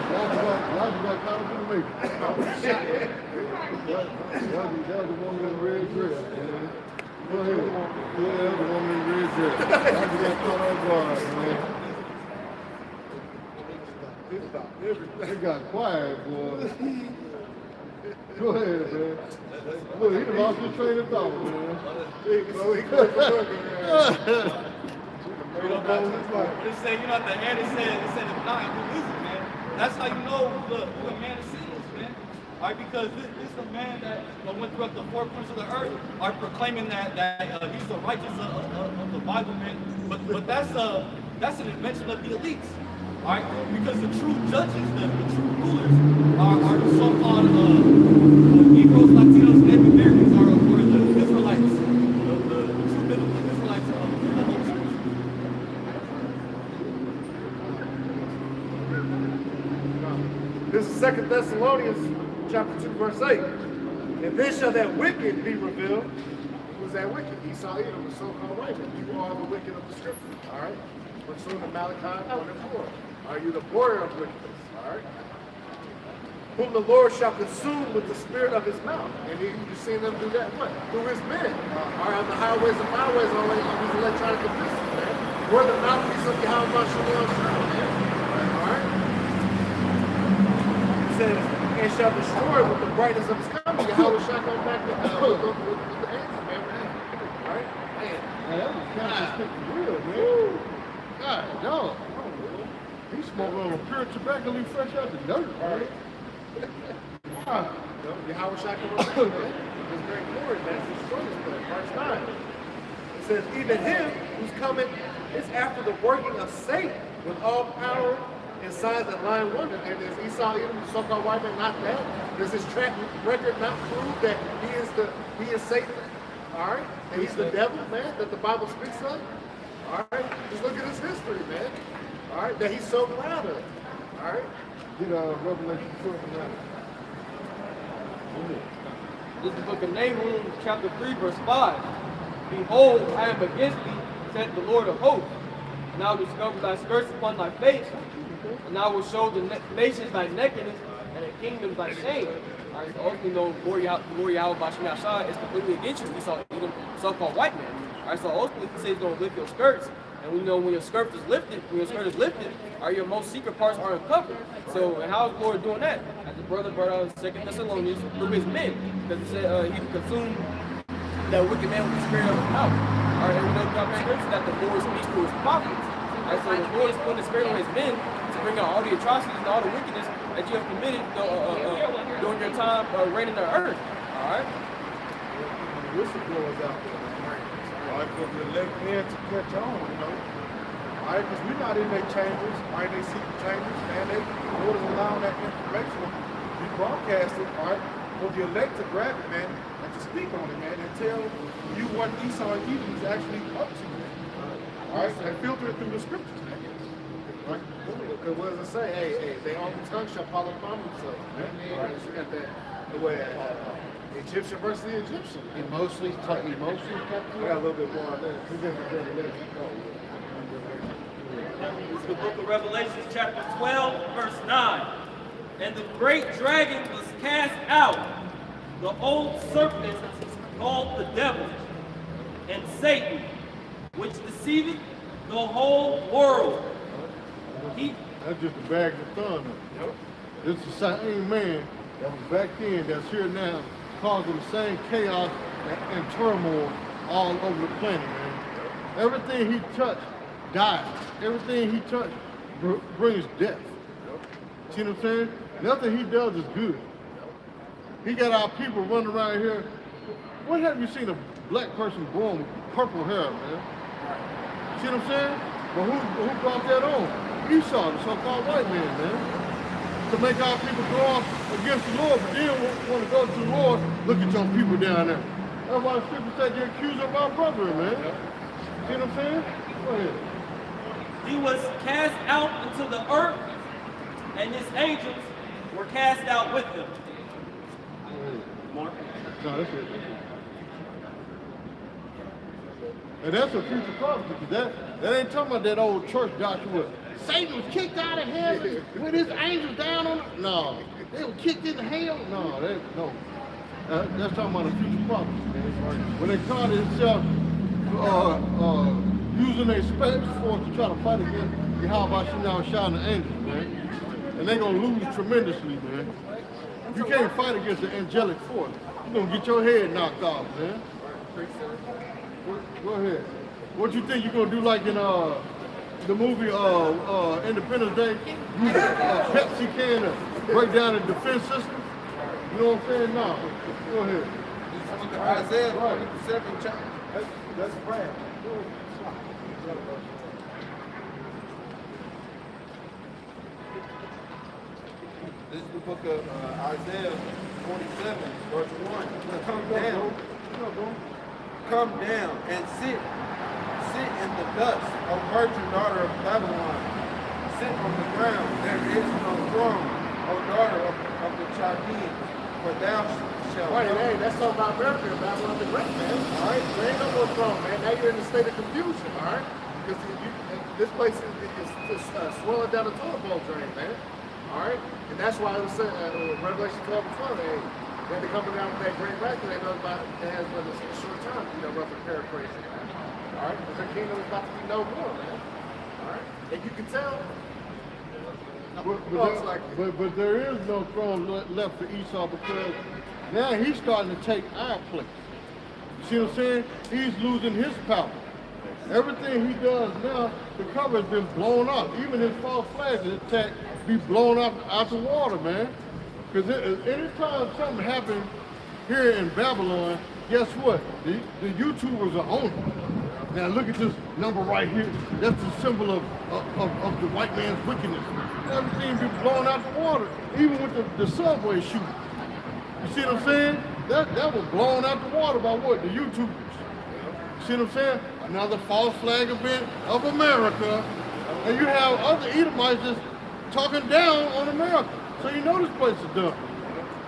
Speaker 8: Y'all got caught up in the making. Y'all the woman in the red dress, man. Go ahead. Yeah, the woman in the red dress. Y'all got caught off guard, man. They got quiet, boy. Go ahead, man. Look, he done lost his train of thought, man.
Speaker 12: It said, you know, at the end it said if not, who is it, man? That's how you know who the man of sin is, man. All right, because this is the man that went throughout the four corners of the earth, are proclaiming that he's the righteous of the Bible, man. But that's an invention of the elites. All right, because the true judges, the true rulers, are the so-called Negroes, Latinos, Native Americans, or the Israelites, the true biblical Israelites of the whole church.
Speaker 3: This is 2 Thessalonians chapter 2, verse 8. And then shall that wicked be revealed.
Speaker 2: Who's that wicked? Esau, Edom, the so-called white man. You are the wicked of the scripture. All right? Pursuing the Malachi 1 and 4. Are you the border of wickedness? All right?
Speaker 3: Whom the Lord shall consume with the spirit of his mouth.
Speaker 2: And you've seen them do that, what? Through his men. Are on the highways and byways on these electronic devices, man. We're the mouthpiece of Yahweh Ba'ashim al-Shah, man. All right?
Speaker 3: It says, and shall destroy with the brightness of his coming.
Speaker 2: Yahweh shall come back with the answer, man. All right? Man,
Speaker 8: that was kind of sticking real, man. God, dog. He's smoking on a pure tobacco leaf fresh out the dirt, right?
Speaker 2: Yahweh shall come back, man. His great glory, man. It's destroyed this place. Verse 9.
Speaker 3: It says, even him who's coming is after the working of Satan with all power and signs and lying wonder.
Speaker 2: And is Esau, Edom, the so-called white man, not that? Does his track record not prove that he is Satan? All right? And he's the devil, man, that the Bible speaks of? All right? Just look at his history, man. All right? That he's so proud of. All right?
Speaker 8: Get Revelation 29.
Speaker 4: This is the book of Nahum, chapter 3, verse 5. Behold, I am against thee, said the Lord of hosts. And I will discover thy skirts upon thy face, and I will show the nations thy nakedness, and the kingdoms thy shame. All right, so ultimately, Lord Yahweh Ba'ashim al-Shah is completely against you. We saw even so-called white man. All right, so ultimately, he says he's going to lift your skirts. And we know when your skirt is lifted, your most secret parts are uncovered. So, and how is the Lord doing that? As the brother brought out in 2 Thessalonians, through his men. Because he said he would consume that wicked man with the spirit of his mouth. All right, and we know throughout the scripture that the Lord speaks to his prophets. All right, so the Lord is putting the spirit on his men to bring out all the atrocities and all the wickedness that you have committed during your time reigning the earth. All right?
Speaker 2: Whistleblowers out there. All right, for the elect men to catch on, you know. All All right, because we're not in their chambers, all right, they secret chambers, man. The Lord is allowing that information to be broadcasted, all right, for the elect to grab it, man, and to speak on it, man, and tell you what Esau and Edom is actually up to, man. All right, and filter it through the scriptures, man.
Speaker 3: Right? Because what does it say? Hey, they on the tongue shall follow upon themselves. Right? So you got that the way Egyptian versus the Egyptian.
Speaker 8: Emotionally kept
Speaker 3: We got a little bit more on that.
Speaker 5: It's the book of Revelation, chapter 12, verse 9. And the great dragon was cast out, the old serpent called the devil, and Satan, which deceiveth the whole world.
Speaker 8: That's just a bag of thunder. This is the same man that was back then that's here now, causing the same chaos and turmoil all over the planet, man. Everything he touched dies. Everything he touched brings death. See what I'm saying? Nothing he does is good. He got our people running around here. When have you seen a black person born with purple hair, man? See what I'm saying? But who brought that on? Esau, the so-called white man. To make our people go off against the Lord, but then want to go to the Lord, look at your people down there. That's why the scripture said you're accused of our brother, man. See what I'm saying? Go ahead.
Speaker 5: He was cast out into the earth, and his angels were cast out with him. Mark?
Speaker 8: No, that's it. And that's a future prophecy, because that ain't talking about that old church doctrine where Satan was kicked out of heaven with his angels down on it. No, they were kicked into hell. No, that's talking about a future prophecy. When they call themselves using their space force to try to fight against Yahweh Shem Shah the angels, man. And they're going to lose tremendously, man. You can't fight against the angelic force. You're going to get your head knocked off, man. Go ahead. What you think you're going to do like in the movie Independence Day? Use a Pepsi can to break down the defense system? You know what I'm saying? No. Go ahead.
Speaker 9: Isaiah 47 chapter.
Speaker 2: That's Brad.
Speaker 9: This is the book of Isaiah 47, verse 1. Come down and sit in the dust, O virgin daughter of Babylon. Sit on the ground, there is no throne, O daughter of the Chaldeans, for thou shalt.
Speaker 3: Right, hey, that's talking about America and Babylon the Great, man. All right, there ain't no more throne, man. Now you're in a state of confusion, all right? Because this place is swelling down the toilet bowl drain, man. All right, and that's why it was said, Revelation 12 and 12, they're coming down with that great wrath, and they know about it has but a short time, roughly paraphrasing. All right, because their kingdom is about to be no more, man. All right, and you can tell.
Speaker 8: But there is no throne left for Esau, because now he's starting to take our place. You see what I'm saying? He's losing his power. Everything he does now, the cover has been blown off. Even his false flags attack be blown out the water, man. Because anytime something happens here in Babylon, guess what? The YouTubers are on it. Now look at this number right here. That's the symbol of the white man's wickedness. Everything be blown out the water, even with the subway shooting. You see what I'm saying? That was blown out the water by what? The YouTubers. You see what I'm saying? Another false flag event of America. And you have other Edomites just talking down on America. So you know this place is done.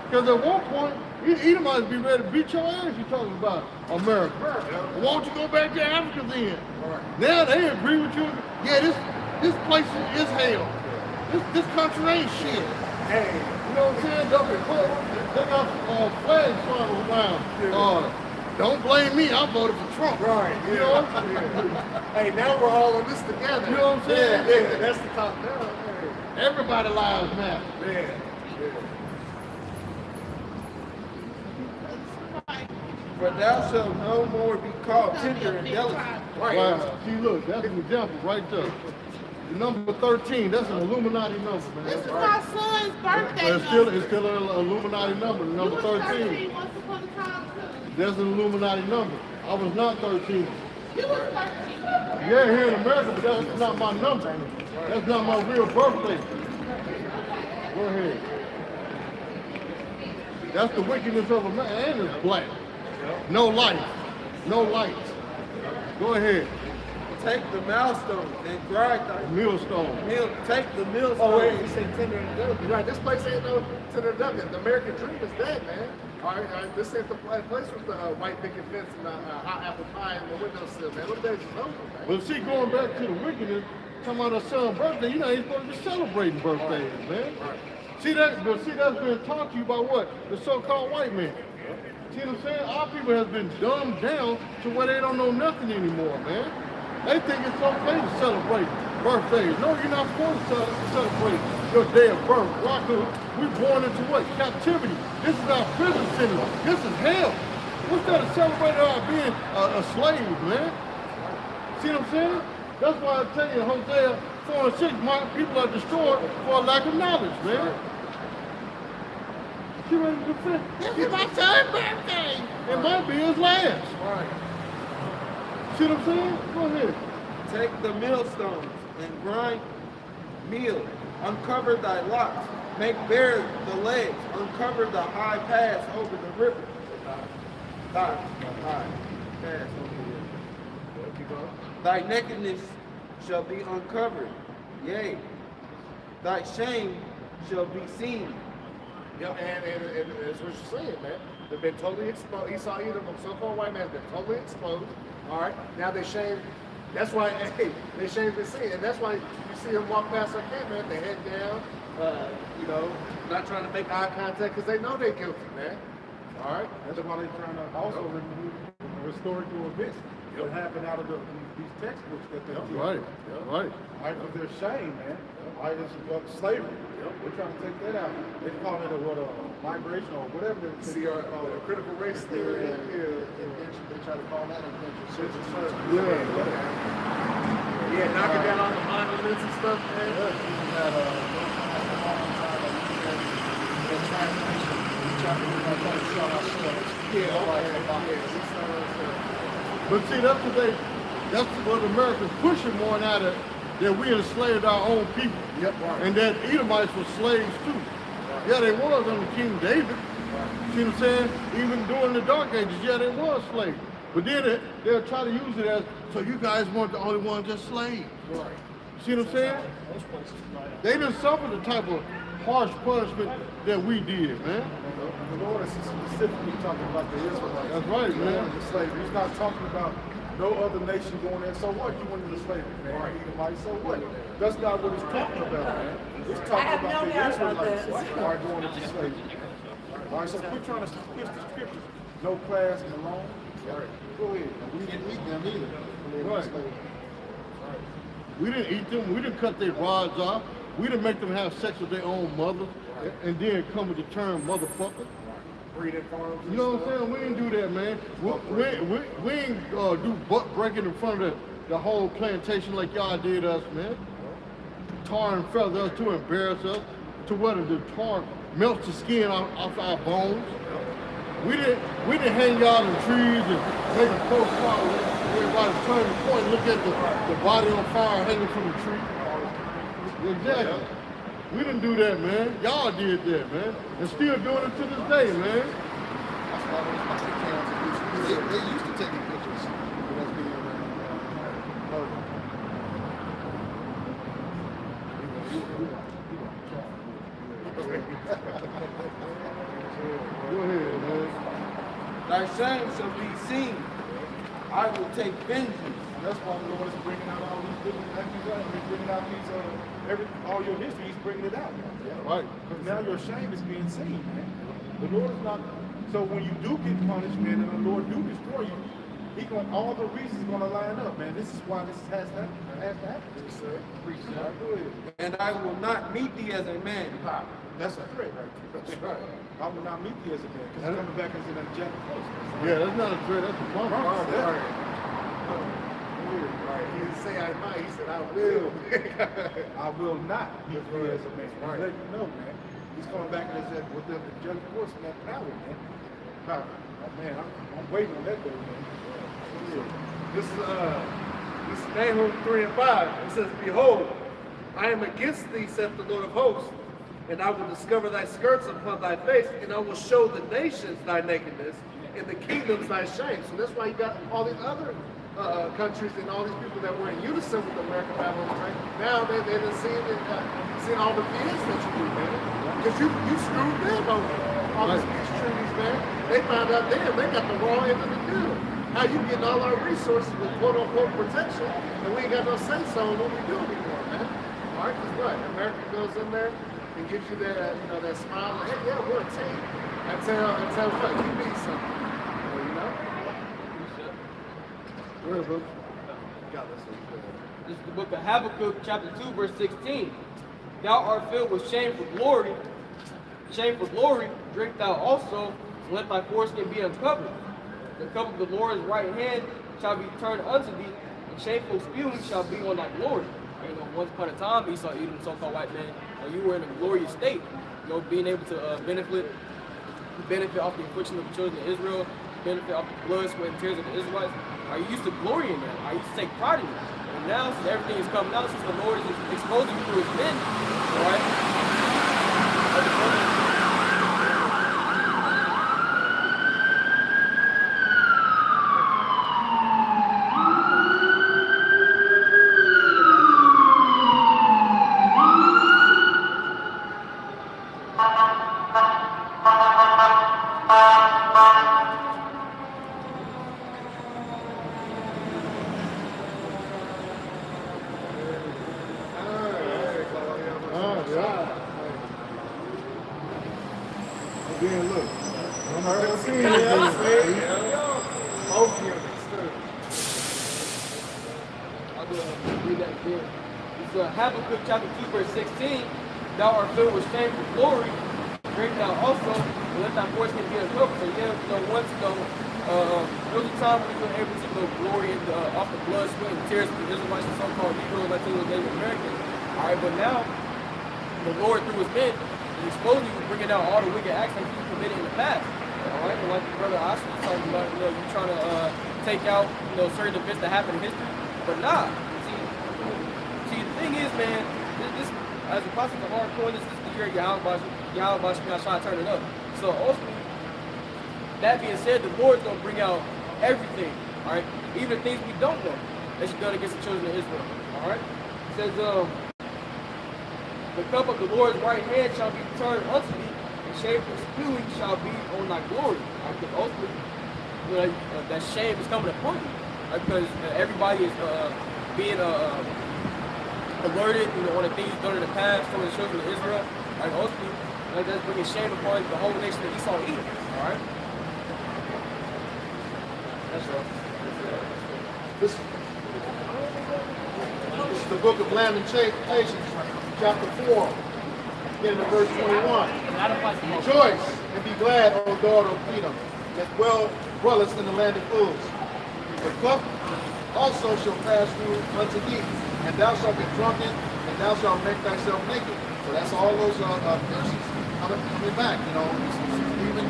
Speaker 8: Because at one point, Edomites be ready to beat your ass. You talking about America. Why don't you go back to Africa then? Now they agree with you. Yeah, this place is hell. This country ain't shit. Hey, you know what I'm saying? They got flags flying around. Don't blame me, I voted for Trump.
Speaker 3: Right.
Speaker 8: You know?
Speaker 3: Hey, now we're all in this together.
Speaker 8: You know what I'm saying?
Speaker 3: Yeah, that's the top down. Hey.
Speaker 8: Everybody lives matter.
Speaker 3: Yeah.
Speaker 9: For thou shalt no more be called tender and delicate.
Speaker 8: Right. Wow. See, look, that's an example right there. The number 13, that's an Illuminati number, man.
Speaker 13: This is my son's birthday.
Speaker 8: But it's still an Illuminati number, the number 13.
Speaker 13: Once upon a time, too.
Speaker 8: That's an Illuminati number. I was not 13. Yeah, here in America, but that's not my number. That's not my real birthday. Go ahead. That's the wickedness of a man, and it's black. No light. No light. Go ahead.
Speaker 6: Take the millstone and grind thy
Speaker 8: Millstone.
Speaker 6: Take the millstone.
Speaker 3: Oh wait, you say tender and delicate. Right, this place ain't no tender and delicate. The American dream is dead, man. All right, this ain't the place with the white picket fence and the hot apple pie and the windowsill, man. What days is over, man?
Speaker 8: But see, going back to the wickedness, talking about a son's birthday, you know, he's supposed to be celebrating birthdays, man. See that? But see, that's been taught to you by what? The so-called white man. See what I'm saying? Our people has been dumbed down to where they don't know nothing anymore, man. They think it's okay to celebrate birthdays. No, you're not supposed to celebrate your day of birth. Why? Because we're born into what? Captivity. This is our prison sentence. This is hell. What's that to celebrate our being a slave, man? See what I'm saying? That's why I tell you in Hosea 4 and 6, my people are destroyed for a lack of knowledge, man. She ready to finish? This is my son's birthday. It might be his last.
Speaker 6: Right.
Speaker 8: See what I'm saying? Go ahead.
Speaker 6: Take the millstones and grind meal. Uncover thy locks. Make bare the legs. Uncover the high pass over the river. High pass over the river. Thy nakedness shall be uncovered. Yea, thy shame shall be seen.
Speaker 3: Yeah, and that's what you're saying, man. They've been totally exposed. Esau, either the so-called white man, has been totally exposed. All right, now they shame. That's why, hey, they shame the sin, and that's why you see them walk past our camp, man. They head down, you know, not trying to make eye contact because they know they're guilty, man. All right,
Speaker 2: That's why they're trying to also remove historical events that happened out of these textbooks that they teach.
Speaker 8: Right, right.
Speaker 2: Right, because they're shame, man. Right, it's slavery. They're trying to take that out. They call it a migration or whatever they
Speaker 3: CR, critical race theory.
Speaker 9: They try to call that invention.
Speaker 3: Yeah, knocking down all the monuments and stuff, man.
Speaker 8: But see, that's what America's pushing more now, that we enslaved our own people.
Speaker 3: Yep, right.
Speaker 8: And that Edomites were slaves too. Yeah, they was under King David. See what I'm saying? Even during the Dark Ages, yeah, they was slaves. But then they'll try to use it as, so you guys weren't the only ones that's slaves.
Speaker 3: Right.
Speaker 8: See what I'm saying? They didn't suffer the type of harsh punishment that we did, man.
Speaker 2: The Lord is specifically talking about the Israelites.
Speaker 8: That's right, man.
Speaker 2: The slavery. He's not talking about no other nation going there. So what? You went into slavery, man. Edomites, so what? That's not what he's talking about, man. He's talking about the Israelites are going into slavery. All right, so quit trying to twist the scriptures. No class and alone. Right. Go ahead.
Speaker 9: We didn't eat them either.
Speaker 8: Right. We didn't eat them. We didn't cut their rods off. We didn't make them have sex with their own mothers and then come with the term motherfucker.
Speaker 3: Breeding farms.
Speaker 8: You know what I'm saying? We didn't do that, man. We ain't do butt breaking in front of the whole plantation like y'all did us, man. Tar and feather us to embarrass us, to where the tar melts the skin off our bones. We didn't hang y'all in trees and make a postcard with everybody turn the point and look at the body on fire hanging from the tree. Exactly. We didn't do that, man. Y'all did that, man. And still doing it to this day, man.
Speaker 9: That's why they used to taking pictures with us being
Speaker 8: Go ahead, man.
Speaker 6: Thy shame shall be seen. I will take vengeance.
Speaker 2: And that's why the Lord is bringing out all these different accusations. He's bringing out these, all your history, he's bringing it out.
Speaker 8: Right.
Speaker 2: Because now your shame is being seen, man. The Lord is not, so when you do get punished, man, and the Lord do destroy you, all the reasons going to line up, man. This is why this has to happen.
Speaker 6: And I will not meet thee as a man.
Speaker 2: That's a threat right there. That's right. I will not meet thee as a man, because it's coming back as an angelic force.
Speaker 8: Yeah, that's not a threat, that's a promise.
Speaker 3: Right. He didn't say I might, he said I will.
Speaker 2: I will not meet thee as a man. Right. Let you know, man. He's coming back as with the angelic force and that power, man. Power. Oh, man, I'm waiting on that day, man.
Speaker 3: This is Nahum 3 and 5. It says, "Behold, I am against thee, saith the Lord of hosts, and I will discover thy skirts upon thy face, and I will show the nations thy nakedness, and the kingdoms thy shame." So that's why you got all these other countries and all these people that were in unison with the American Babylon train. Now they've seen all the BS that you do, man. Because you screwed them over all these peace treaties, man. They found out damn, they got the wrong end of the deal. How you getting all our resources with quote unquote protection, and we ain't got no say so in what we do anymore, man. All right, because what? America goes in there and gives you that, that smile, like, hey, yeah, we're a team. Until what? You need something. Well, you know?
Speaker 4: Where, bro? This is the book of Habakkuk, chapter 2, verse 16. "Thou art filled with shame for glory. Shame for glory, drink thou also, and let thy foreskin be uncovered. The cup of the Lord's right hand shall be turned unto thee, and shameful spewing shall be on thy glory." You know, once upon a time, Esau, even the so-called white man, you were in a glorious state. You know, being able to benefit off the affliction of the children of Israel, benefit off the blood, sweat, and tears of the Israelites. I used to glory in that. I used to take pride in it. And now, since everything is coming out, since the Lord is exposing you through his men, all right?
Speaker 2: Again, look.
Speaker 4: I'll go ahead and read that again. It's Habakkuk chapter 2, verse 16. "Thou art filled with shame for glory, drink thou also, and let thy foreskin be uncovered." So yeah, once there was a time when we were able to glory in off the blood, sweat, and tears of the Israelites and so-called Negroes, Latinos, Native Americans. All right, but now the Lord through his men is exposing you, bringing out all the wicked acts that you committed in the past. All right, and like the brother Oscar was talking about, you trying to take out, certain events that happened in history, but nah. See, the thing is, man, this as a process of hardcore, this is the year Yahweh trying to turn it up. So ultimately, that being said, the Lord's gonna bring out everything. All right, even the things we don't know that you've done against the children of Israel. All right, it says, "The cup of the Lord's right hand shall be turned unto thee, and shameful spewing shall be on thy glory." Right? Because ultimately, that shame is coming upon you. Right? Because everybody is being alerted, on the things done in the past from the children of Israel. Right? Ultimately, that's bringing shame upon the whole nation of Esau Edom. All right. That's right.
Speaker 1: This is the book of Lamentations, chapter 4, beginning at verse 21. "Rejoice and be glad, O daughter of Edom, that dwellest in the land of Uz. The cup also shall pass through unto thee, and thou shalt be drunken, and thou shalt make thyself naked." So that's all those verses coming back. Even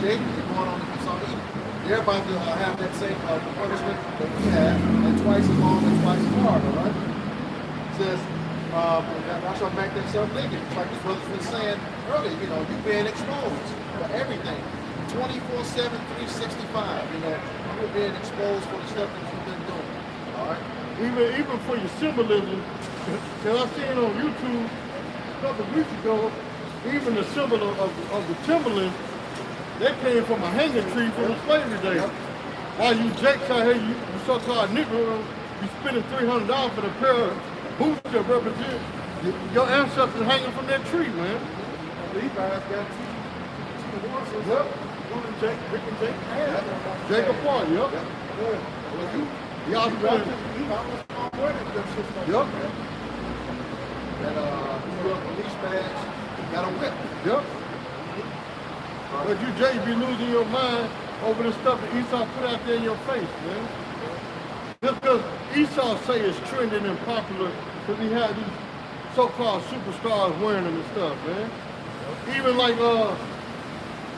Speaker 1: Jacob is going on to Esau Edom. They're about to have that same punishment that we have, and twice as long and twice as hard, all right? It says, "Thou shalt make thyself naked." It's like the brother's been saying earlier, you're being exposed for everything. 24/7, 365, you're being exposed for the stuff that you've been doing, all right?
Speaker 8: Even for your symbolism, because I seen on YouTube a couple of weeks ago, even the symbol of the Timberland, they came from a hanging tree from the slavery days. While you jakes out here, you so-called Negroes, you spending $300 for the pair of boots that represent your ancestors hanging from that tree, man.
Speaker 2: Levi's got two horses. Yep. One and Rick and Jake.
Speaker 8: Jacob Paul, yep. Y'all spent. Yep.
Speaker 1: That New York police badge, got a whip.
Speaker 8: Yep. But you, Jay, be losing your mind over the stuff that Esau put out there in your face, man. Just because Esau say it's trending and popular, because he had these so-called superstars wearing them and stuff, man. Even like,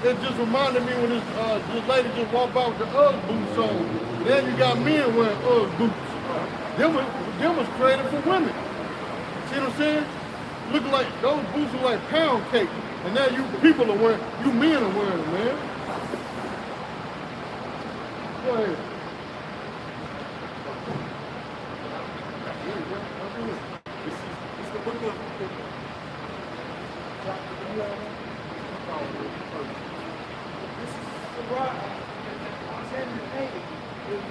Speaker 8: it just reminded me when this lady just walked by with the Ugg boots on. Then you got men wearing Ugg boots. Them was created for women. See what I'm saying? Looking like, those boots are like pound cake. And now you people are wearing, you men are wearing them, man. Go ahead.
Speaker 12: It's the book of
Speaker 6: This is Sirach 10:8. It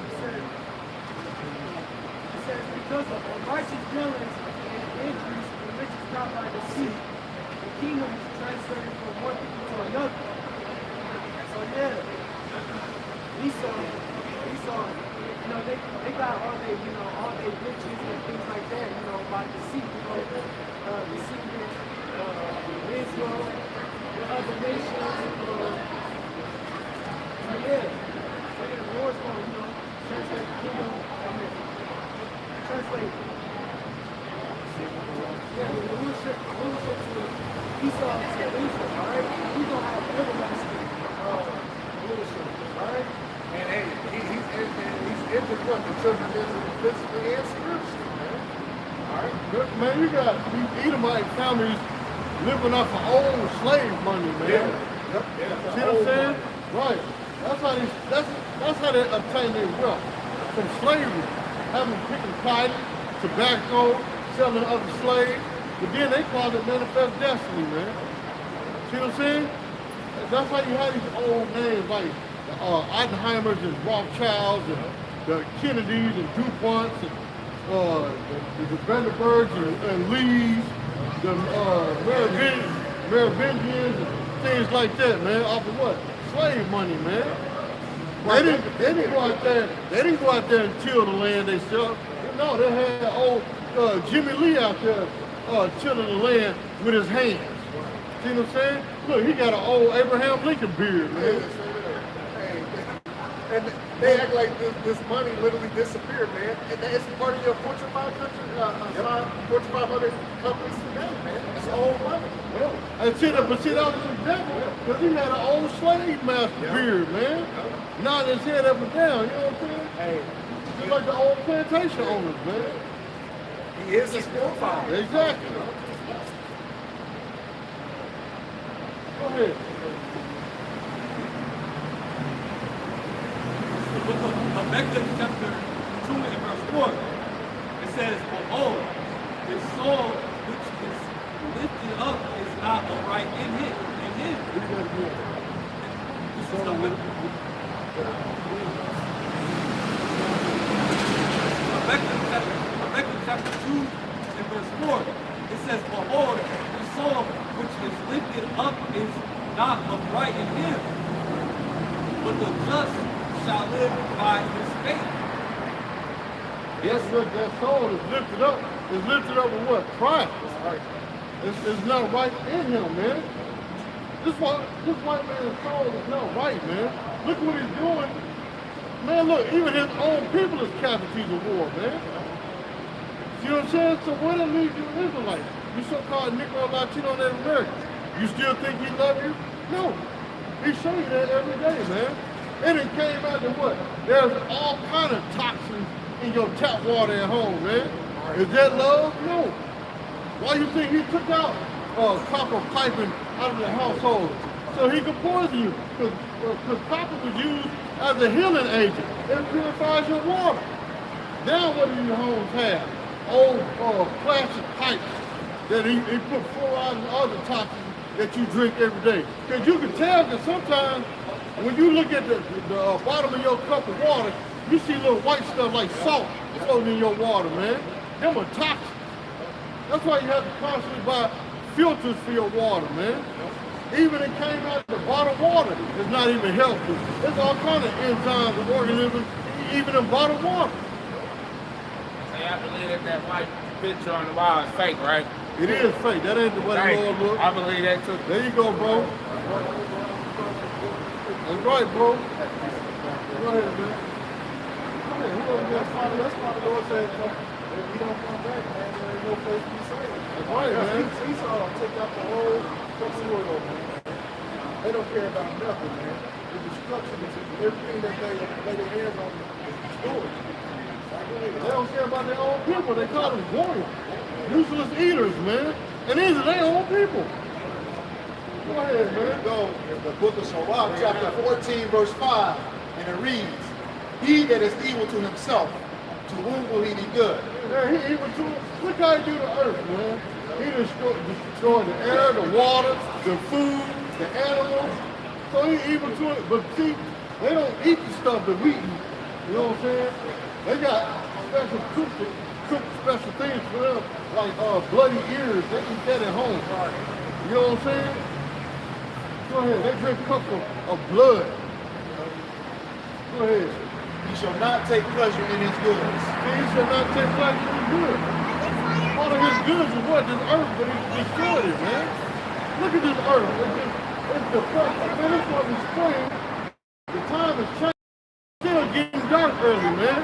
Speaker 6: says, because of righteous dealings and increase, the rich is not by deceit. The kingdom is transferred from one people to another. So yeah, Esau, they got all their riches and things like that, by deceit, deceiving Israel, the other nations, so yeah, the Lord's going to, translate the kingdom, translate, the rulership to Esau to Israel, all right? He's going to have everlasting rulership, all right?
Speaker 2: And hey, he's interrupting the children of Israel physically and spiritually, man. All right?
Speaker 8: Man, you got these Edomite families living off of old slave money, man.
Speaker 2: Yep.
Speaker 8: See what I'm saying? Right. That's how they obtain their wealth. From slavery. Having picking cotton, tobacco, selling other slaves. But then they call it manifest destiny, man. See what I'm saying? That's why you have these old names like Oppenheimers and Rothschilds and the Kennedys and DuPonts and the Vandenbergs and Lees, the Merovingians and things like that, man. Off of what? Slave money, man. They didn't go out there. They didn't go out there and till the land themselves. No, they had old Jimmy Lee out there tilling the land with his hands. See what I'm saying? Look, he got an old Abraham Lincoln beard, man.
Speaker 2: And they act like this money literally disappeared, man. And it's part of your Fortune 500 companies today, man. It's old money.
Speaker 8: And see, that was an example, because he had an old slave master beard, man. Nodding his head up and down, you know what I'm saying?
Speaker 2: Hey,
Speaker 8: just like the old plantation owners, man.
Speaker 2: He is his forefather.
Speaker 8: Exactly. Go ahead.
Speaker 12: The book of Habakkuk chapter 2 and verse 4. It says, behold, his soul which is lifted up is not upright in him. This is Habakkuk chapter 2 and verse 4. It says, behold, the soul which is lifted up is not upright in him, but the just shall live by his faith.
Speaker 8: Yes, look, that soul is lifted up. Is lifted up with what? Pride. It's not right in him, man. This white man's soul is not right, man. Look what he's doing. Man, look, even his own people is casualties of war, man. You know what I'm saying? So where that leaves you Israelites? You so-called Negro, Latino, Native Americans. You still think he love you? No. He show you that every day, man. And it came out to what? There's all kind of toxins in your tap water at home, man. Is that love? No. Why you think he took out copper piping out of the household? So he could poison you. Because copper was used as a healing agent. It purifies your water. Now what do your homes have? Old plastic pipes that he put fluoride and other toxins that you drink every day. Because you can tell that sometimes when you look at the bottom of your cup of water, you see little white stuff like salt floating in your water, man. Them are toxic. That's why you have to constantly buy filters for your water, man. Even it came out the bottled water is not even healthy. There's all kind of enzymes and organisms, even in bottled water.
Speaker 11: So y'all believe that white picture on the wall is fake, right?
Speaker 8: It is fake. That ain't the way the Lord looks.
Speaker 11: I believe that too.
Speaker 8: There you go, bro. That's right, bro. Go ahead, man.
Speaker 2: That's why the Lord said, if we don't come back, man, there ain't no place to be saved.
Speaker 8: That's right, man.
Speaker 2: Esau take out the whole sword over. they don't care about nothing, man. The destruction is everything that they lay their hands on is destroyed.
Speaker 8: They don't care about their own people. They call them warriors. Useless eaters, man. And these are their own people. Go ahead, man.
Speaker 9: Go in the book of Sirach, chapter 14, verse 5, and it reads, he that is evil to himself, to whom will he be good?
Speaker 8: Yeah, he evil to it. Look how he do the earth, man. He destroyed the air, the water, the food, the animals. So he evil to it. But see, they don't eat the stuff that we eat. You know what I'm saying? They got special cook special things for them, like bloody ears. They eat that at home. You know what I'm saying? Go ahead. They drink cups of blood. Go ahead.
Speaker 9: He shall not take pleasure in his goods.
Speaker 8: He shall not take pleasure in his goods. All of his goods is what? This earth, but he destroyed it, man. Look at this earth. It's the first, man, it's going to spring. The time is changing. It's still getting dark early, man.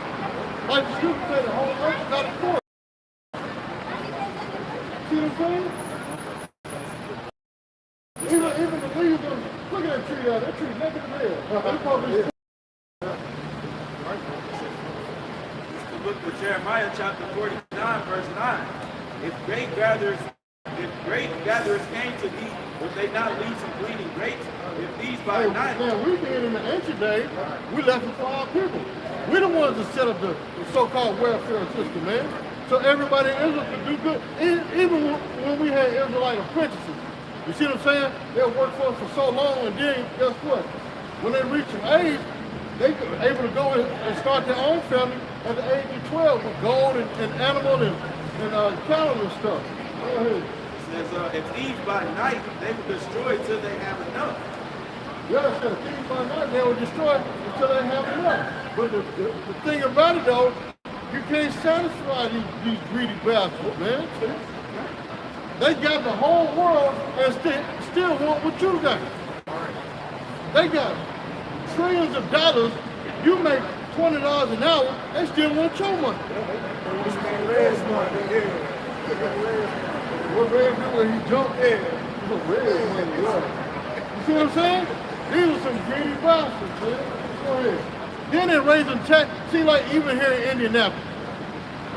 Speaker 8: Like the scripture said, the whole earth got a course. See what I'm saying? Even the leaves are, look at that tree out there. That tree's naked as hell. It's probably
Speaker 10: The book of Jeremiah, chapter 49, verse 9. If grape gatherers came to thee, would they not leave some gleaning grapes? If these by night.
Speaker 8: Man, we did in the ancient days, we left it for our people. We're the ones that set up the so-called welfare system, man. So everybody in Israel could do good. Even when we had Israelite apprentices. You see what I'm saying? They'll work for us for so long, and then guess what? When they reach an age, they were able to go and start their own family at the age of 12 with gold and animal and cattle and stuff. Go ahead.
Speaker 10: It says, if thieves by night, they will destroy till they have enough.
Speaker 8: Yeah, it says thieves by night, they will destroy until they have enough. But the thing about it, though, you can't satisfy these greedy bastards, man. They got the whole world and still want what you got. They got trillions of dollars. You make $20 an hour, they still want your money. What Red do when he jumped in? Red money, yeah. You see what I'm saying? These are some greedy bastards, man. Go ahead. Then they're raising tax. See, like even here in Indianapolis,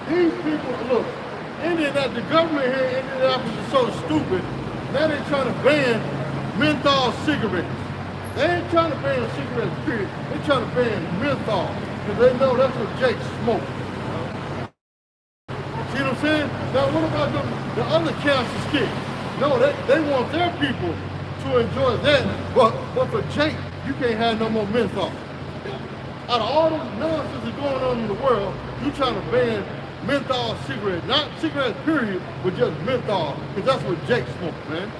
Speaker 8: these people, look, the government here in Indianapolis is so stupid. Now they're trying to ban menthol cigarettes. They ain't trying to ban cigarettes, period. They're trying to ban menthol because they know that's what Jake smoked. See what I'm saying? Now what about the other cancer kids? No, they want their people to enjoy that, but for Jake, you can't have no more menthol. Out of all this nonsense that's going on in the world, you trying to ban menthol cigarettes, not cigarettes period, but just menthol, because that's what Jake smoked, man.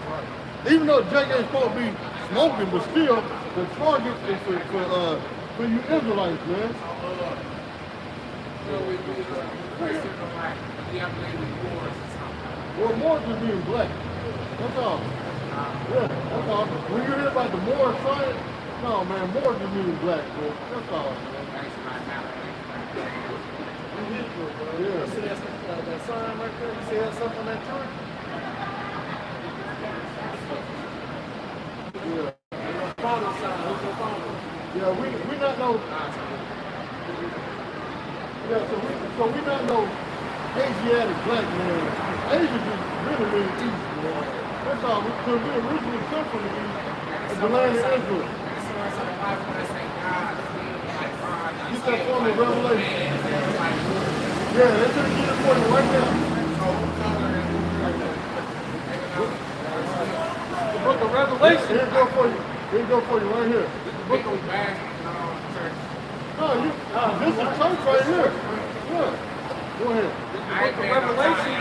Speaker 8: Even though Jake ain't supposed to be smoking, but still, the target is for you Israelites, man. Well, more than being black. That's all. Yeah, that's all. When you hear about the Moor science, no, man, more than being black, bro. That's all, man.
Speaker 3: Yeah. You see that sign right there? You see that stuff on that chart?
Speaker 8: Yeah.
Speaker 3: Father sign. Who's your father?
Speaker 8: Yeah, we not know. Yeah, so we not know Asiatic black man. Asia just really east, man. That's all. Because we originally come from the east, the land of Israel. Get that form of Revelation. Yeah, that's going to get it for you right now.
Speaker 3: The book of Revelation.
Speaker 8: Here it go for you. Here it go for you right here. The book of No, this is church right here. Yeah. Go ahead.
Speaker 3: The book of Revelation.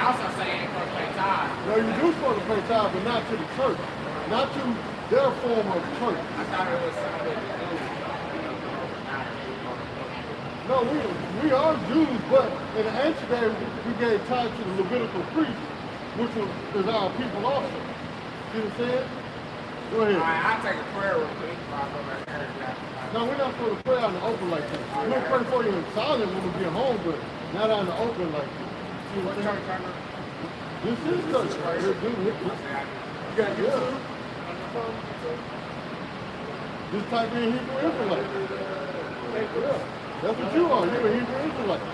Speaker 8: No, you do supposed to pay tithe, but not to the church. Not to their form of church.
Speaker 11: I thought it was something.
Speaker 8: No, we are Jews, but in the ancient days, we gave tithe to the Levitical priests, which is our people also. See what I'm saying? Go ahead.
Speaker 11: All right, I'll take a prayer real quick.
Speaker 8: No, we're not supposed to pray out in the open like that. We'll pray for you in silence when we get home, but not out in the open like that. See what I'm saying? This is church right here, dude. You got YouTube? Just type in Hebrew Israelite. That's what you are. You're a Hebrew Israelite.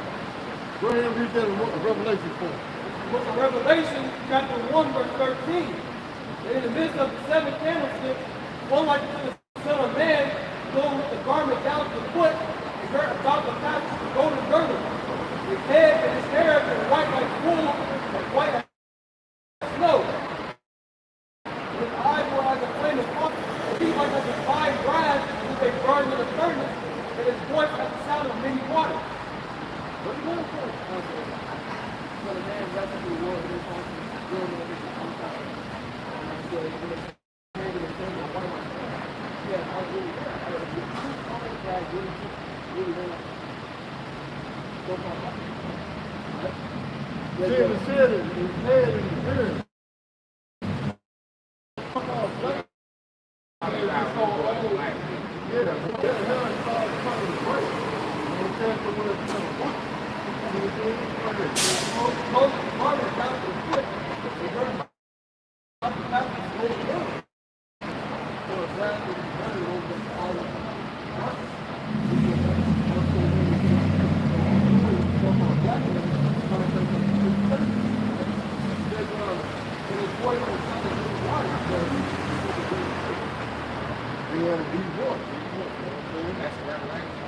Speaker 8: Go ahead and read that in Revelation 4.
Speaker 4: Book of Revelation, chapter 1, verse 13. And in the midst of the seven candlesticks, one like to the Son of Man, clothed with the garment down to the foot, and girt about the path with the golden girdle. His head and his hair were white like wool, and white as snow. His eyes were like a flame of fire, and feet like a fine brass, with a burning in the furnace, and his voice like the sound of many waters. What are you going for? Son of Man, rest in the world, and his heart is filled with his sometime.
Speaker 8: Said it, his head and his hair.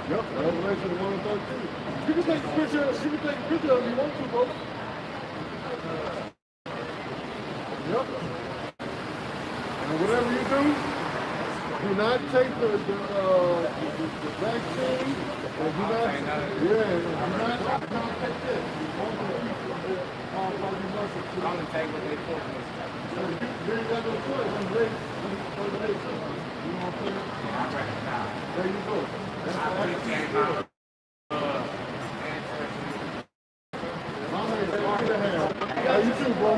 Speaker 8: Yep, Revelation 1 and 13. You can take a picture of it if you want to, bro. Yep. And whatever you do not take the vaccine, and do not take this.
Speaker 11: Only take what they put in.
Speaker 8: You ain't got no choice. I'm ready. You know what I'm saying?
Speaker 11: I recognize.
Speaker 8: There you go. That's the attitude. How you too, bro?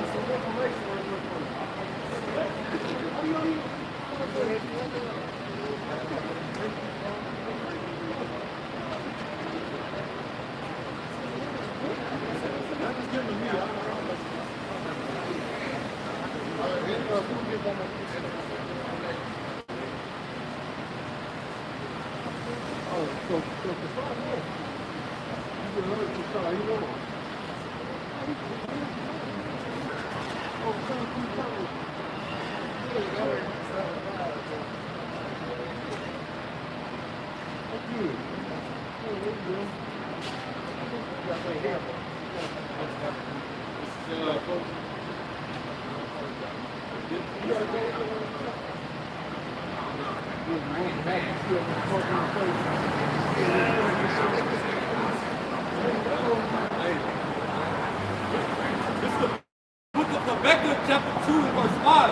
Speaker 12: Habakkuk chapter 2 verse 5,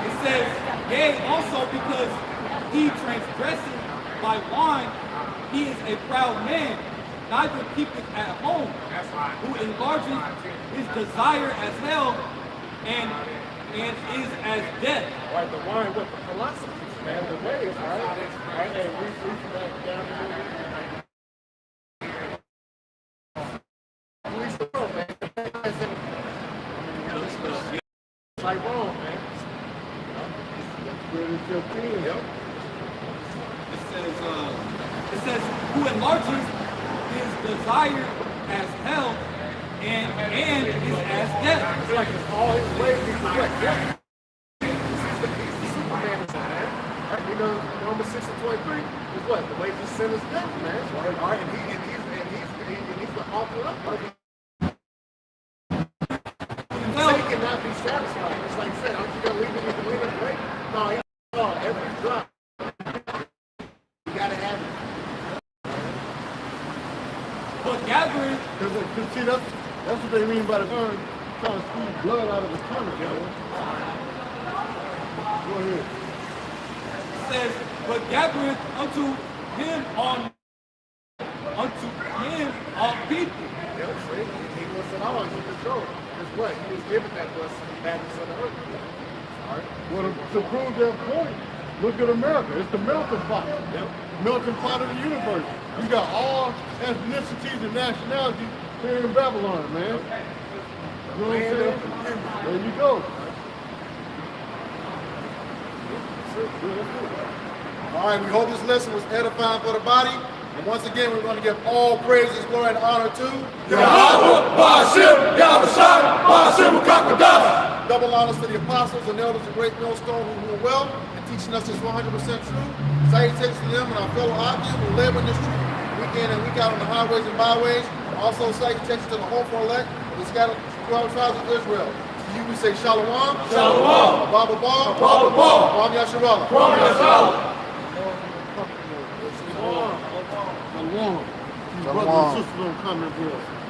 Speaker 12: it says, yea, also because he transgresseth by wine, he is a proud man, neither keepeth at home, who enlargeth his desire as hell, and is as death.
Speaker 3: Right, the wine with the philosophies, man, the ways, right? And we back down a little bit. Like wrong, man.
Speaker 12: It says, who enlarges his desire as hell and is as death.
Speaker 3: It's like it's all his ways is what? Death. Superman is man. Right? You know, Romans 6 and 23 is what? The wages of sin is death, man. All right, and he's the author of it. He cannot be satisfied. It's like I said, aren't you gonna leave it? You can leave it away. No, every drop. You gotta have it.
Speaker 12: But gathering,
Speaker 8: because see, that's what they mean by the term trying to squeeze blood out of the tunnel. Go ahead.
Speaker 12: It says, but gathereth unto him all people.
Speaker 3: Yeah, see, he was in all under control. It's what? He was given that blessing and badness of the earth. All right.
Speaker 8: Well, to prove that point, look at America. It's the melting pot.
Speaker 3: Yep.
Speaker 8: Melting pot of the universe. You got all ethnicities and nationalities here in Babylon, man. You know what I'm saying? There you go.
Speaker 9: All right, we hope this lesson was edifying for the body. And once again, we're going to give all praises, glory, and honor to
Speaker 14: Yahweh, Ba'ashem, Yahushua, Ba'ashem, Kakadash.
Speaker 9: Double honors to the apostles and elders of Great Millstone who knew well and teaching us this 100% true. Salutations to them and our fellow Akim who live in this truth week in and week out on the highways and byways. Also, salutations to the hopeful elect of the scattered 12 tribes of Israel. To you we say Shalom,
Speaker 14: Shalom,
Speaker 9: Baba Ba,
Speaker 14: Baba Ba,
Speaker 9: Ram Yasharallah.
Speaker 14: Ram Yasharallah.
Speaker 8: Shalom. Brothers and sisters don't come in here.